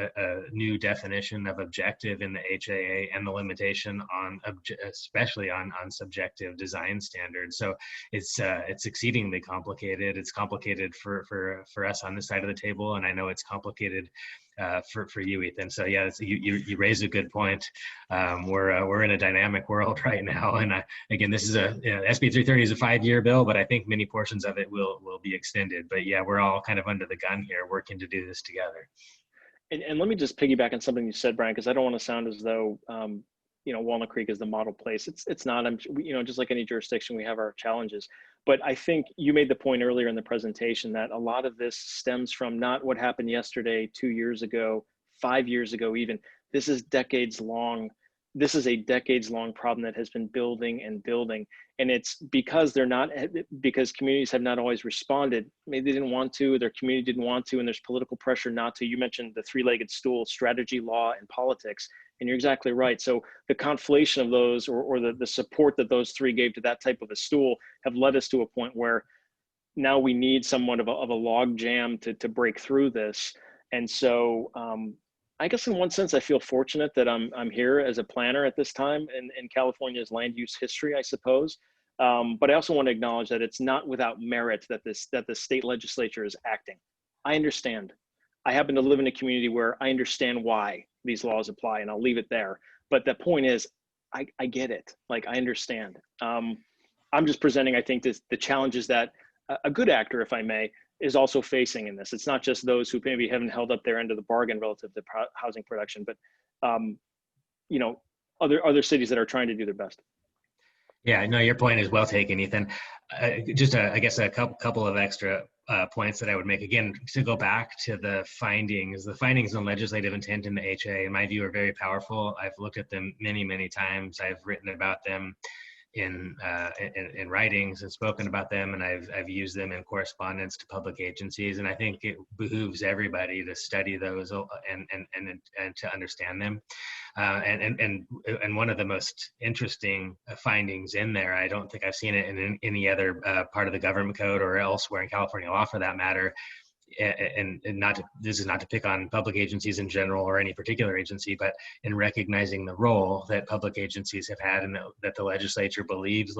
new definition of objective in the HAA and the limitation on, especially on subjective design standards. So it's exceedingly complicated. It's complicated for us on this side of the table, and I know it's complicated for you, Ethan. So yeah, you raise a good point. We're in a dynamic world right now, and again, this is SB 330 is a 5-year bill, but I think many portions of it will be extended. But yeah, we're all kind of under the gun here, working to do this together. And let me just piggyback on something you said, Brian, because I don't want to sound as though Walnut Creek is the model place. It's not. Just like any jurisdiction, we have our challenges. But I think you made the point earlier in the presentation that a lot of this stems from not what happened yesterday, 2 years ago, 5 years ago, even. This is decades long. This is a decades-long problem that has been building and building. And it's because because communities have not always responded. Maybe they didn't want to, their community didn't want to, and there's political pressure not to. You mentioned the three-legged stool, strategy, law, and politics. And you're exactly right. So the conflation of those, or the support that those three gave to that type of a stool, have led us to a point where now we need somewhat of a log jam to break through this. And so I guess in one sense, I feel fortunate that I'm here as a planner at this time in California's land use history, I suppose. But I also want to acknowledge that it's not without merit that the state legislature is acting. I understand. I happen to live in a community where I understand why these laws apply, and I'll leave it there. But the point is, I get it. Like, I understand. I'm just presenting, I think, the challenges that a good actor, if I may, is also facing in this. It's not just those who maybe haven't held up their end of the bargain relative to housing production, but other cities that are trying to do their best. Yeah, no, your point is well taken, Ethan. I guess a couple of extra points that I would make. Again, to go back to the findings on legislative intent in the HA, in my view, are very powerful. I've looked at them many, many times. I've written about them in writings and spoken about them, and I've used them in correspondence to public agencies. And I think it behooves everybody to study those and to understand them. And one of the most interesting findings in there, I don't think I've seen it in any other part of the government code or elsewhere in California law for that matter, and this is not to pick on public agencies in general or any particular agency, but in recognizing the role that public agencies have had and that the legislature believes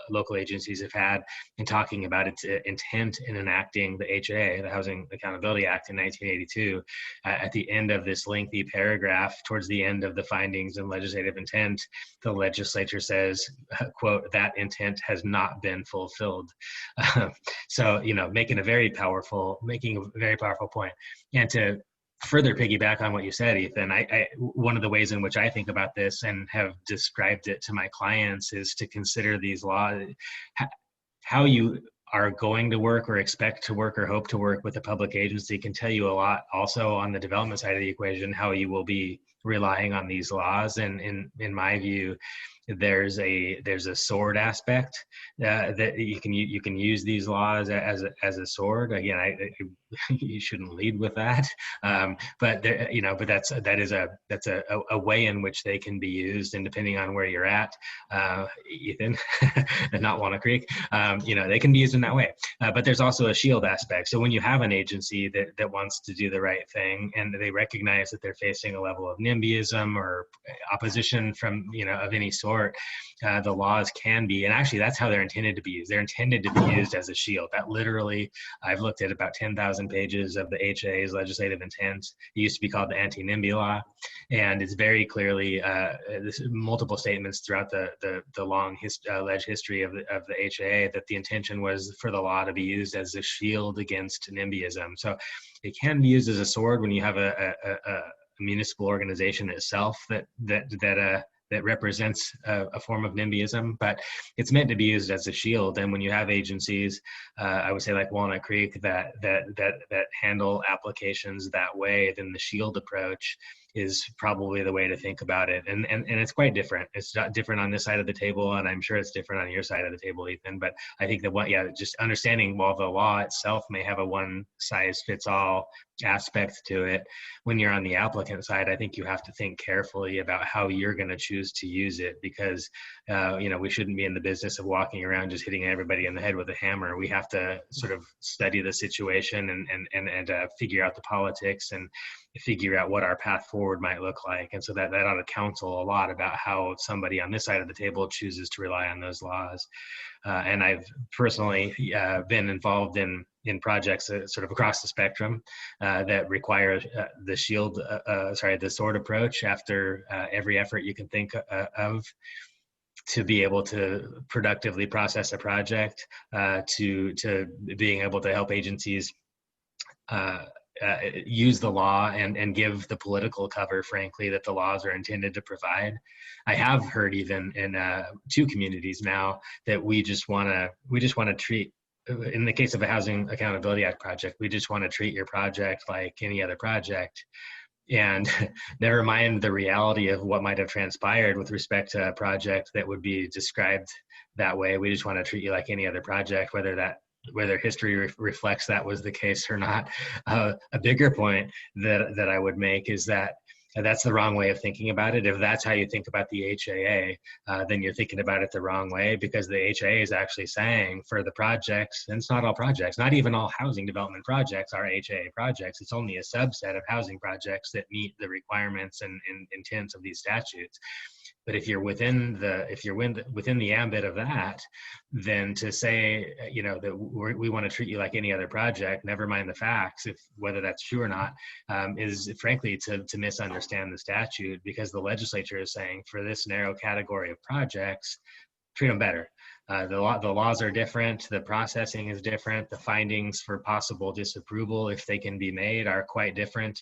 local agencies have had in talking about its intent in enacting the HA, the Housing Accountability Act in 1982. At the end of this lengthy paragraph, towards the end of the findings and legislative intent, the legislature says, quote, "that intent has not been fulfilled." So, making a very powerful point. And to further piggyback on what you said, Ethan, one of the ways in which I think about this and have described it to my clients is to consider these laws, how you are going to work or expect to work or hope to work with a public agency can tell you a lot also on the development side of the equation, how you will be relying on these laws. And in my view, there's a sword aspect that you can use these laws as a sword. Again, you shouldn't lead with that, but that is a way in which they can be used, and depending on where you're at, Ethan, and not Walnut Creek, they can be used in that way. But there's also a shield aspect. So when you have an agency that wants to do the right thing and they recognize that they're facing a level of NIMBYism or opposition from of any sort, the laws can be, and actually that's how they're intended to be used. They're intended to be used as a shield. That literally, I've looked at about 10,000 pages of the HA's legislative intent. It used to be called the Anti-Nimby Law, and it's very clearly multiple statements throughout the long alleged history of the HA that the intention was for the law to be used as a shield against NIMBYism. So it can be used as a sword when you have a municipal organization itself that that represents a form of NIMBYism, but it's meant to be used as a shield. And when you have agencies, I would say like Walnut Creek, that handle applications that way, then the shield approach is probably the way to think about it. And it's quite different. It's not different on this side of the table, and I'm sure it's different on your side of the table, Ethan. But I think that just understanding while the law itself may have a one-size-fits-all aspect to it, when you're on the applicant side, I think you have to think carefully about how you're going to choose to use it, because we shouldn't be in the business of walking around just hitting everybody in the head with a hammer. We have to sort of study the situation and figure out the politics and figure out what our path forward might look like. And so that ought to counsel a lot about how somebody on this side of the table chooses to rely on those laws. And I've personally been involved in projects sort of across the spectrum that require the SWORD approach after every effort you can think of to be able to productively process a project, to being able to help agencies use the law and give the political cover, frankly, that the laws are intended to provide. I have heard even in 2 communities now that we just want to treat, in the case of a Housing Accountability Act project, we just want to treat your project like any other project, and never mind the reality of what might have transpired with respect to a project that would be described that way. We just want to treat you like any other project, whether history reflects that was the case or not. A bigger point that I would make is that that's the wrong way of thinking about it. If that's how you think about the HAA, then you're thinking about it the wrong way, because the HAA is actually saying for the projects, and it's not all projects, not even all housing development projects are HAA projects. It's only a subset of housing projects that meet the requirements and intents of these statutes. But if you're within the ambit of that, then to say, that we want to treat you like any other project, never mind the facts, whether that's true or not, is frankly to misunderstand the statute, because the legislature is saying for this narrow category of projects, treat them better. The laws are different, the processing is different, the findings for possible disapproval, if they can be made, are quite different.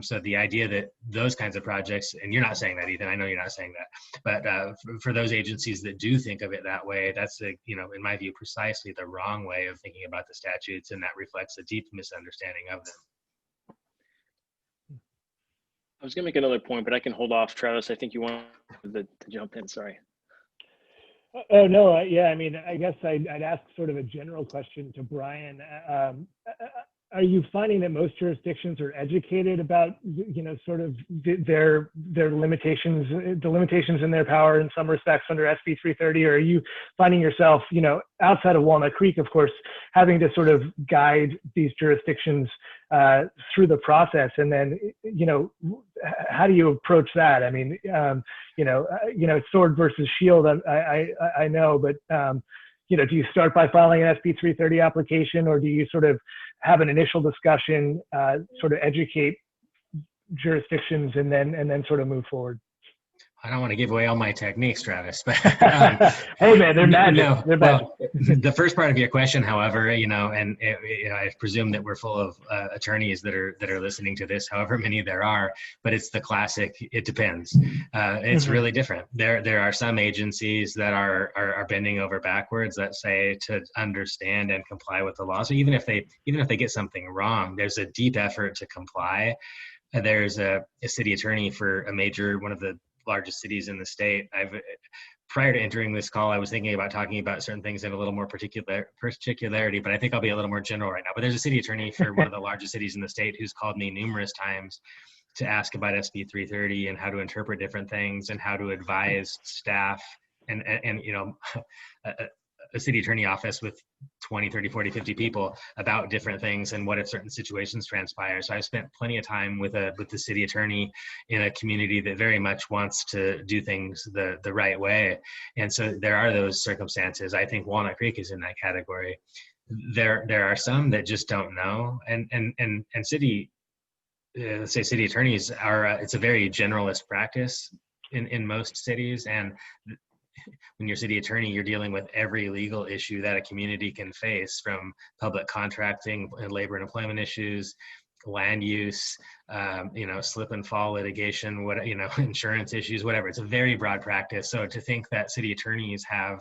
So the idea that those kinds of projects, and you're not saying that, Ethan, I know you're not saying that, but for those agencies that do think of it that way, that's in my view, precisely the wrong way of thinking about the statutes, and that reflects a deep misunderstanding of them. I was going to make another point, but I can hold off. Travis, I think you wanted to jump in. Sorry. Oh, no. Yeah, I mean, I guess I'd ask sort of a general question to Bryan. Are you finding that most jurisdictions are educated about, sort of their limitations, the limitations in their power in some respects under SB 330? Or are you finding yourself, outside of Walnut Creek, of course, having to sort of guide these jurisdictions through the process? And then, how do you approach that? I mean, sword versus shield, I know, but, do you start by filing an SB 330 application, or do you sort of have an initial discussion, sort of educate jurisdictions, and then sort of move forward? I don't want to give away all my techniques, Travis, but hey man, they're magic. No, they're magic. Well, the first part of your question, however, I presume that we're full of attorneys that are listening to this, however many there are, but it's the classic, it depends. It's really different. There are some agencies that are bending over backwards, that say, to understand and comply with the law. So even if they get something wrong, there's a deep effort to comply. There's a city attorney for one of the largest cities in the state. Prior to entering this call, I was thinking about talking about certain things in a little more particularity, but I think I'll be a little more general right now. But there's a city attorney for one of the largest cities in the state who's called me numerous times to ask about SB 330 and how to interpret different things and how to advise staff and a city attorney office with 20, 30, 40, 50 people about different things and what if certain situations transpire. So I've spent plenty of time with the city attorney in a community that very much wants to do things the right way. And so there are those circumstances. I think Walnut Creek is in that category. There are some that just don't know. And city, let's say city attorneys are, it's a very generalist practice in most cities. And when you're city attorney, you're dealing with every legal issue that a community can face, from public contracting and labor and employment issues, land use, slip and fall litigation, insurance issues, whatever. It's a very broad practice. So to think that city attorneys have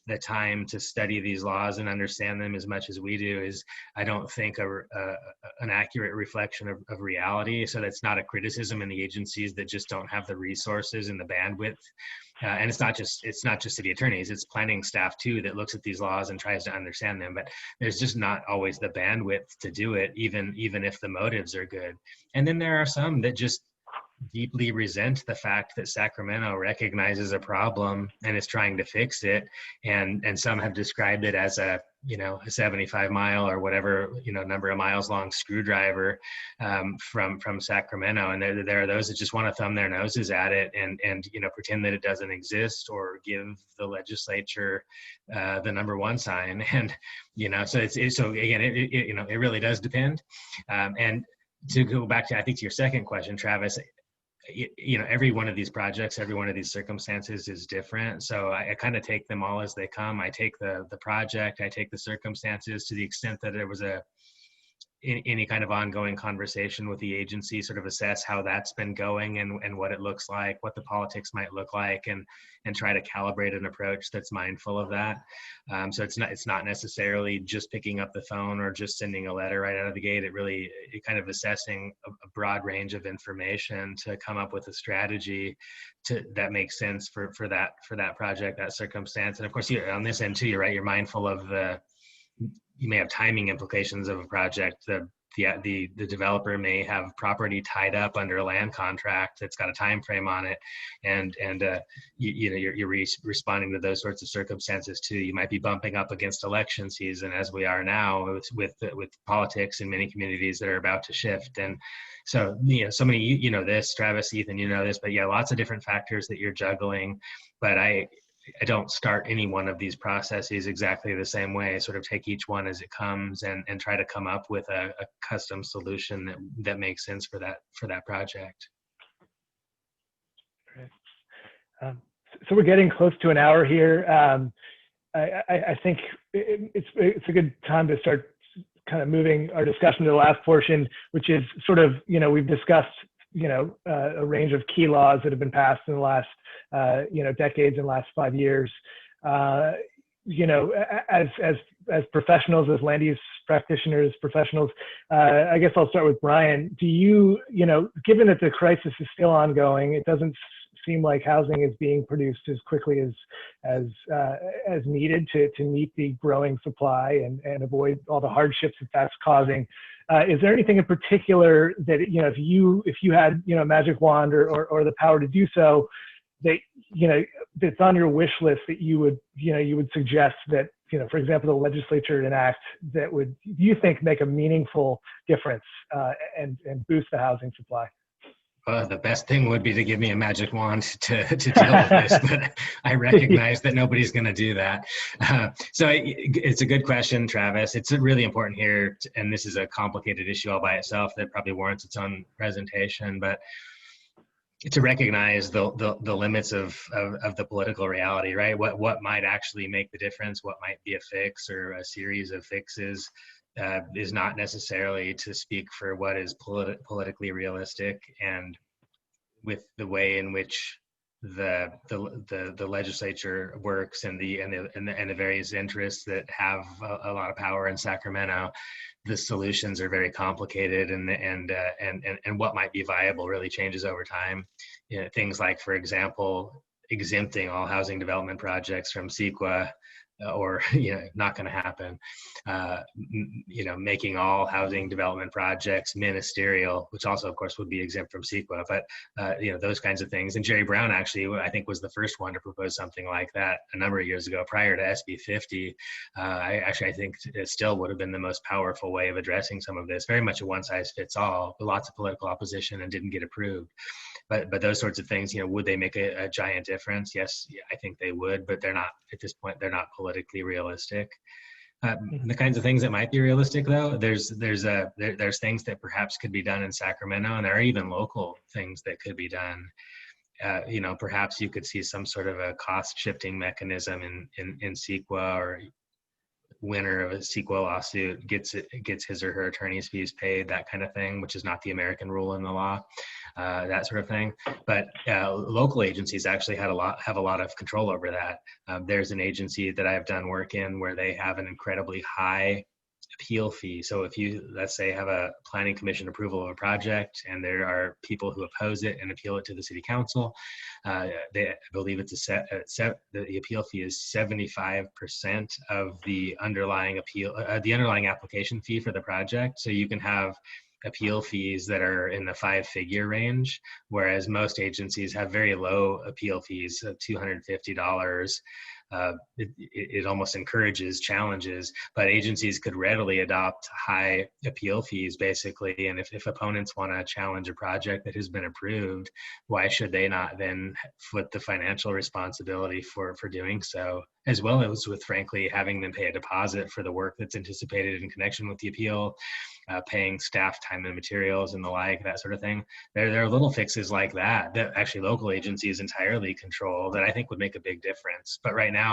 the time to study these laws and understand them as much as we do is, I don't think, an accurate reflection of reality. So that's not a criticism in the agencies that just don't have the resources and the bandwidth. And it's not just city attorneys, it's planning staff too that looks at these laws and tries to understand them. But there's just not always the bandwidth to do it, even if the motives are good. And then there are some that just deeply resent the fact that Sacramento recognizes a problem and is trying to fix it. And some have described it as a 75 mile or whatever, number of miles long screwdriver from Sacramento. And there are those that just want to thumb their noses at it and pretend that it doesn't exist or give the legislature the number one sign. And, so it really does depend. And to go back to, I think, to your second question, Travis, every one of these projects, every one of these circumstances is different. So I kind of take them all as they come. I take the project, I take the circumstances to the extent that there was any kind of ongoing conversation with the agency, sort of assess how that's been going and what it looks like, what the politics might look like, and try to calibrate an approach that's mindful of that. So it's not necessarily just picking up the phone or just sending a letter right out of the gate. It kind of assessing a broad range of information to come up with a strategy that makes sense for that project, that circumstance. And of course, on this end too, you're right. You're mindful of you may have timing implications of a project. The developer may have property tied up under a land contract that's got a time frame on it, and you're responding to those sorts of circumstances too. You might be bumping up against election season, as we are now with politics in many communities that are about to shift. And so so many, this, Travis, Ethan, this, but lots of different factors that you're juggling. But I don't start any one of these processes exactly the same way. I sort of take each one as it comes and try to come up with a custom solution that makes sense for that project. Great. So we're getting close to an hour here. I think it's a good time to start kind of moving our discussion to the last portion, which is sort of, we've discussed, a range of key laws that have been passed in the last, decades and last 5 years. As professionals, as land use practitioners, professionals, I guess I'll start with Bryan. Do you, given that the crisis is still ongoing, it doesn't seem like housing is being produced as quickly as needed to meet the growing supply and avoid all the hardships that that's causing. Is there anything in particular that, if you had, a magic wand or the power to do so, that, that's on your wish list that you would suggest that, for example, the legislature enact that would, you think, make a meaningful difference and boost the housing supply? The best thing would be to give me a magic wand to deal with this, but I recognize that nobody's going to do that. So it's a good question, Travis. It's really important here, and this is a complicated issue all by itself that probably warrants its own presentation, but to recognize the limits of the political reality, right? What might actually make the difference, what might be a fix or a series of fixes, is not necessarily to speak for what is politically realistic. And with the way in which the legislature works and the various interests that have a lot of power in Sacramento, the solutions are very complicated, and what might be viable really changes over time. Things like, for example, exempting all housing development projects from CEQA, or not going to happen. Making all housing development projects ministerial, which also, of course, would be exempt from CEQA. But those kinds of things. And Jerry Brown actually, I think, was the first one to propose something like that a number of years ago, prior to SB 50. I think it still would have been the most powerful way of addressing some of this. Very much a one-size-fits-all, but lots of political opposition and didn't get approved. But those sorts of things, would they make a giant difference? Yes, I think they would, but they're not, at this point, they're not politically realistic. The kinds of things that might be realistic, though, there's things that perhaps could be done in Sacramento, and there are even local things that could be done. Perhaps you could see some sort of a cost shifting mechanism in CEQA, or winner of a CEQA lawsuit gets his or her attorney's fees paid, that kind of thing, which is not the American rule in the law, that sort of thing. But local agencies actually have a lot of control over that. There's an agency that I've done work in where they have an incredibly high appeal fee. So if you, let's say, have a planning commission approval of a project and there are people who oppose it and appeal it to the city council, I believe it's the appeal fee is 75% of the underlying application fee for the project. So you can have appeal fees that are in the 5-figure range, whereas most agencies have very low appeal fees of $250. It almost encourages challenges, but agencies could readily adopt high appeal fees, basically. And if opponents want to challenge a project that has been approved, why should they not then foot the financial responsibility for doing so, as well as with, frankly, having them pay a deposit for the work that's anticipated in connection with the appeal, paying staff time and materials and the like, that sort of thing. There are little fixes like that actually local agencies entirely control that I think would make a big difference. But right now,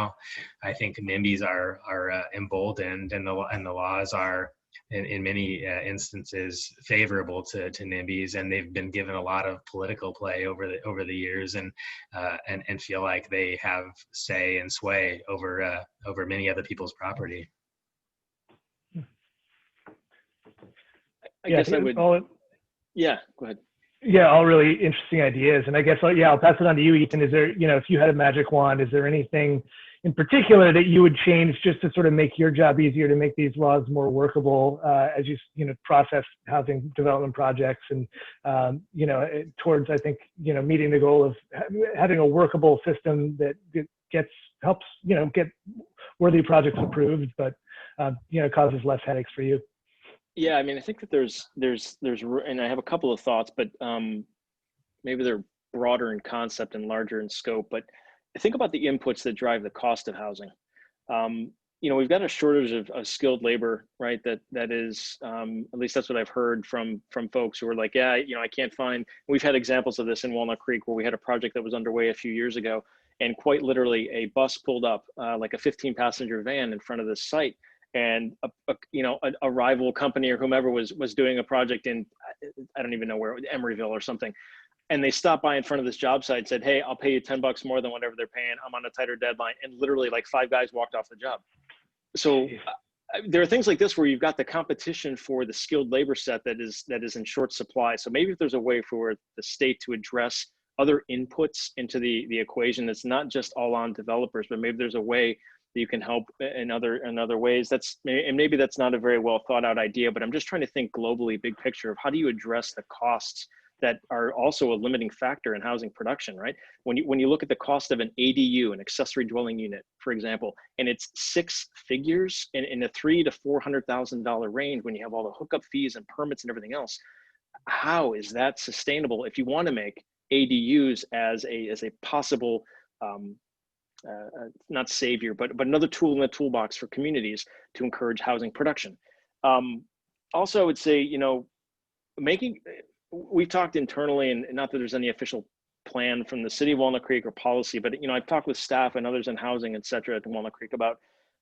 I think NIMBYs are emboldened, and the laws are in many instances favorable to NIMBYs, and they've been given a lot of political play over the years, and feel like they have say and sway over many other people's property. I guess I would. Yeah, go ahead. Yeah, all really interesting ideas. And I guess, I'll pass it on to you, Ethan. Is there, if you had a magic wand, is there anything in particular that you would change just to sort of make your job easier, to make these laws more workable as you process housing development projects and, towards, I think, meeting the goal of having a workable system that helps, get worthy projects approved, but, causes less headaches for you? Yeah, I mean, I think that there's, and I have a couple of thoughts, but maybe they're broader in concept and larger in scope. But think about the inputs that drive the cost of housing. We've got a shortage of skilled labor, right? That is, at least that's what I've heard from folks who are like, yeah, I can't find. We've had examples of this in Walnut Creek, where we had a project that was underway a few years ago, and quite literally a bus pulled up, like a 15-passenger van in front of this site. And a rival company or whomever was doing a project in, I don't even know where, Emeryville or something. And they stopped by in front of this job site and said, hey, I'll pay you $10 more than whatever they're paying. I'm on a tighter deadline. And literally like 5 guys walked off the job. So there are things like this where you've got the competition for the skilled labor set that is in short supply. So maybe if there's a way for the state to address other inputs into the equation that's not just all on developers, but maybe there's a way that you can help in other ways. Maybe that's not a very well thought out idea, but I'm just trying to think globally, big picture, of how do you address the costs that are also a limiting factor in housing production, right? When you look at the cost of an ADU, an accessory dwelling unit, for example, and it's 6 figures in a $300,000 to $400,000 range, when you have all the hookup fees and permits and everything else, how is that sustainable if you want to make ADUs as a possible not savior, but another tool in the toolbox for communities to encourage housing production? Also, I would say, we've talked internally, and not that there's any official plan from the city of Walnut Creek or policy, but I've talked with staff and others in housing, et cetera, at Walnut Creek about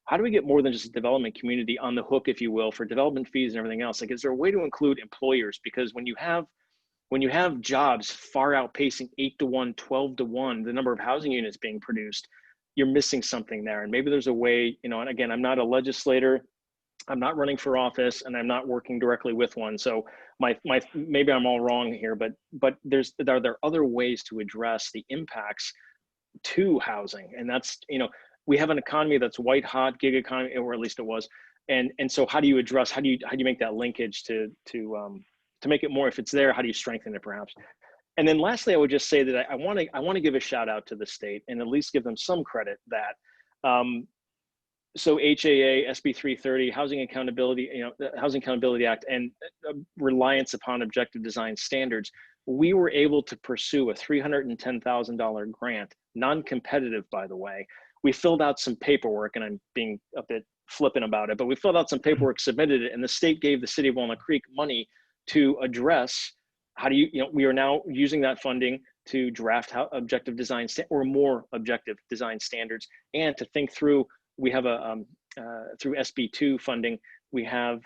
how do we get more than just a development community on the hook, if you will, for development fees and everything else? Like, is there a way to include employers? Because when you have jobs far outpacing 8-to-1, 12-to-1, the number of housing units being produced, you're missing something there. And maybe there's a way, and again, I'm not a legislator, I'm not running for office, and I'm not working directly with one. So maybe I'm all wrong here, but are there other ways to address the impacts to housing? And that's, we have an economy that's white hot, gig economy, or at least it was. And so how do you make that linkage to make it more, if it's there, how do you strengthen it perhaps? And then lastly, I would just say that I want to give a shout out to the state and at least give them some credit that, so HAA, SB 330, Housing Accountability, the Housing Accountability Act, and reliance upon objective design standards, we were able to pursue a $310,000 grant, non-competitive, by the way. We filled out some paperwork, and I'm being a bit flippant about it, but we filled out some paperwork, submitted it, and the state gave the city of Walnut Creek money to address we are now using that funding to draft objective design or more objective design standards, and to think through. We have a through SB2 funding, we have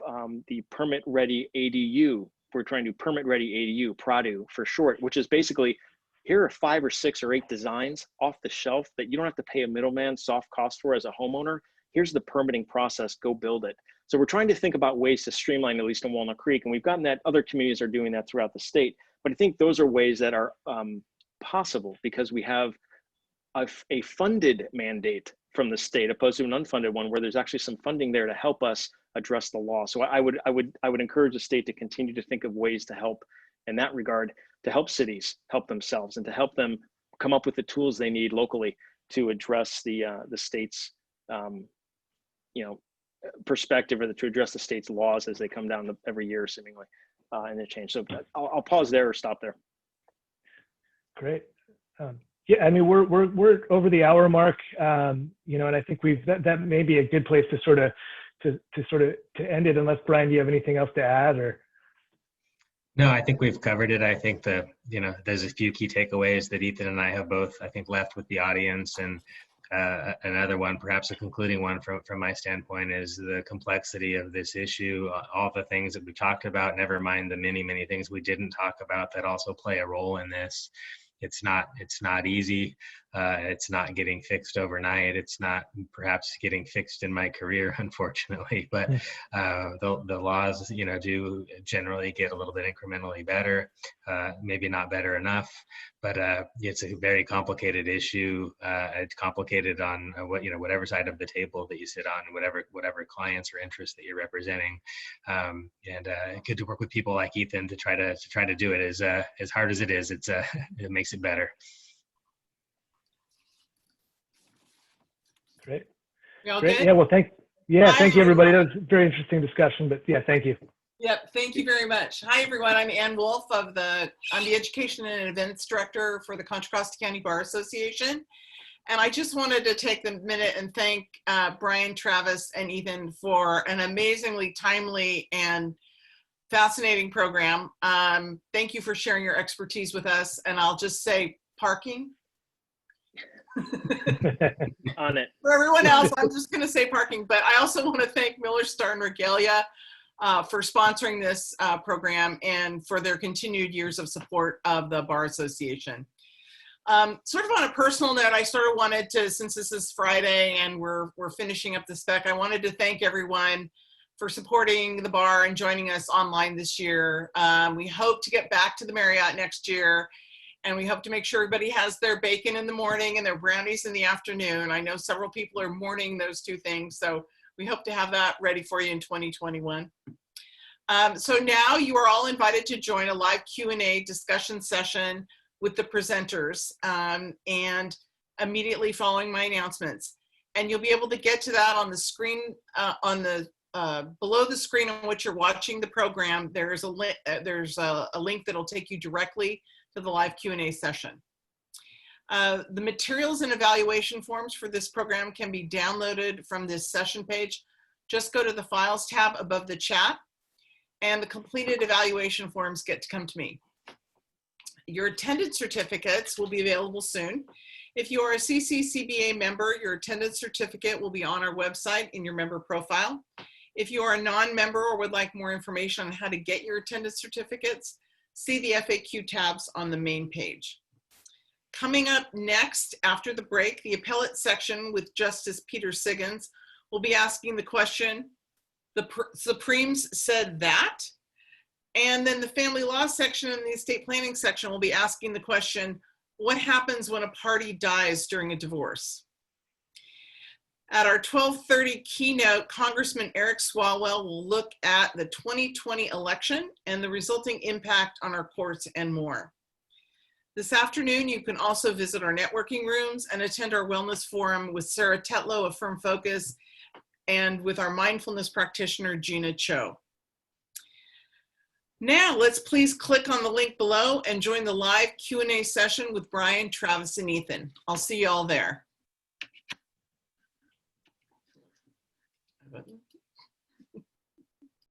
the Permit Ready ADU. We're trying to do Permit Ready ADU, PRADU for short, which is basically, here are 5 or 6 or 8 designs off the shelf that you don't have to pay a middleman soft cost for as a homeowner. Here's the permitting process, go build it. So we're trying to think about ways to streamline, at least in Walnut Creek, and we've gotten that, other communities are doing that throughout the state. But I think those are ways that are possible because we have a funded mandate from the state opposed to an unfunded one where there's actually some funding there to help us address the law. So I would encourage the state to continue to think of ways to help in that regard, to help cities help themselves and to help them come up with the tools they need locally to address the state's perspective, or to address the state's laws as they come down every year seemingly and they change. So I'll pause there or stop there. Great. Yeah, I mean, we're over the hour mark, and I think that may be a good place to sort of end it, unless Bryan, do you have anything else to add? Or no, I think we've covered it. I think there's a few key takeaways that Ethan and I have both, I think, left with the audience. And another one, perhaps a concluding one from my standpoint, is the complexity of this issue, all the things that we talked about, never mind the many, many things we didn't talk about that also play a role in this. It's not easy. It's not getting fixed overnight. It's not perhaps getting fixed in my career, unfortunately, but the laws, do generally get a little bit incrementally better, maybe not better enough, but it's a very complicated issue. It's complicated on whatever side of the table that you sit on, whatever clients or interests that you're representing, and good to work with people like Ethan to try to do it as hard as it is. It makes it better. Great. Great. Yeah, well, thank you, everybody. That was a very interesting discussion, but yeah, thank you. Yep, thank you very much. Hi, everyone. I'm Ann Wolf I'm the Education and Events Director for the Contra Costa County Bar Association. And I just wanted to take a minute and thank Bryan, Travis, and Ethan for an amazingly timely and fascinating program. Thank you for sharing your expertise with us. And I'll just say parking. On it. For everyone else, I'm just going to say parking, but I also want to thank Miller, Starr, and Regalia for sponsoring this program and for their continued years of support of the Bar Association. Sort of on a personal note, I sort of wanted to, since this is Friday and we're finishing up the spec, I wanted to thank everyone for supporting the bar and joining us online this year. We hope to get back to the Marriott next year, and we hope to make sure everybody has their bacon in the morning and their brownies in the afternoon. I know several people are mourning those two things, so we hope to have that ready for you in 2021. So now you are all invited to join a live Q&A discussion session with the presenters and immediately following my announcements. And you'll be able to get to that on the screen, below the screen on which you're watching the program. There's a link that'll take you directly to the live Q&A session. The materials and evaluation forms for this program can be downloaded from this session page. Just go to the Files tab above the chat, and the completed evaluation forms get to come to me. Your attendance certificates will be available soon. If you are a CCCBA member, your attendance certificate will be on our website in your member profile. If you are a non-member or would like more information on how to get your attendance certificates, see the FAQ tabs on the main page. Coming up next, after the break, the appellate section with Justice Peter Siggins will be asking the question, the Supremes said that? And then the family law section and the estate planning section will be asking the question, what happens when a party dies during a divorce? At our 12:30 keynote, Congressman Eric Swalwell will look at the 2020 election and the resulting impact on our courts and more. This afternoon, you can also visit our networking rooms and attend our wellness forum with Sarah Tetlow of Firm Focus and with our mindfulness practitioner, Gina Cho. Now, let's please click on the link below and join the live Q&A session with Bryan, Travis, and Ethan. I'll see you all there. Button.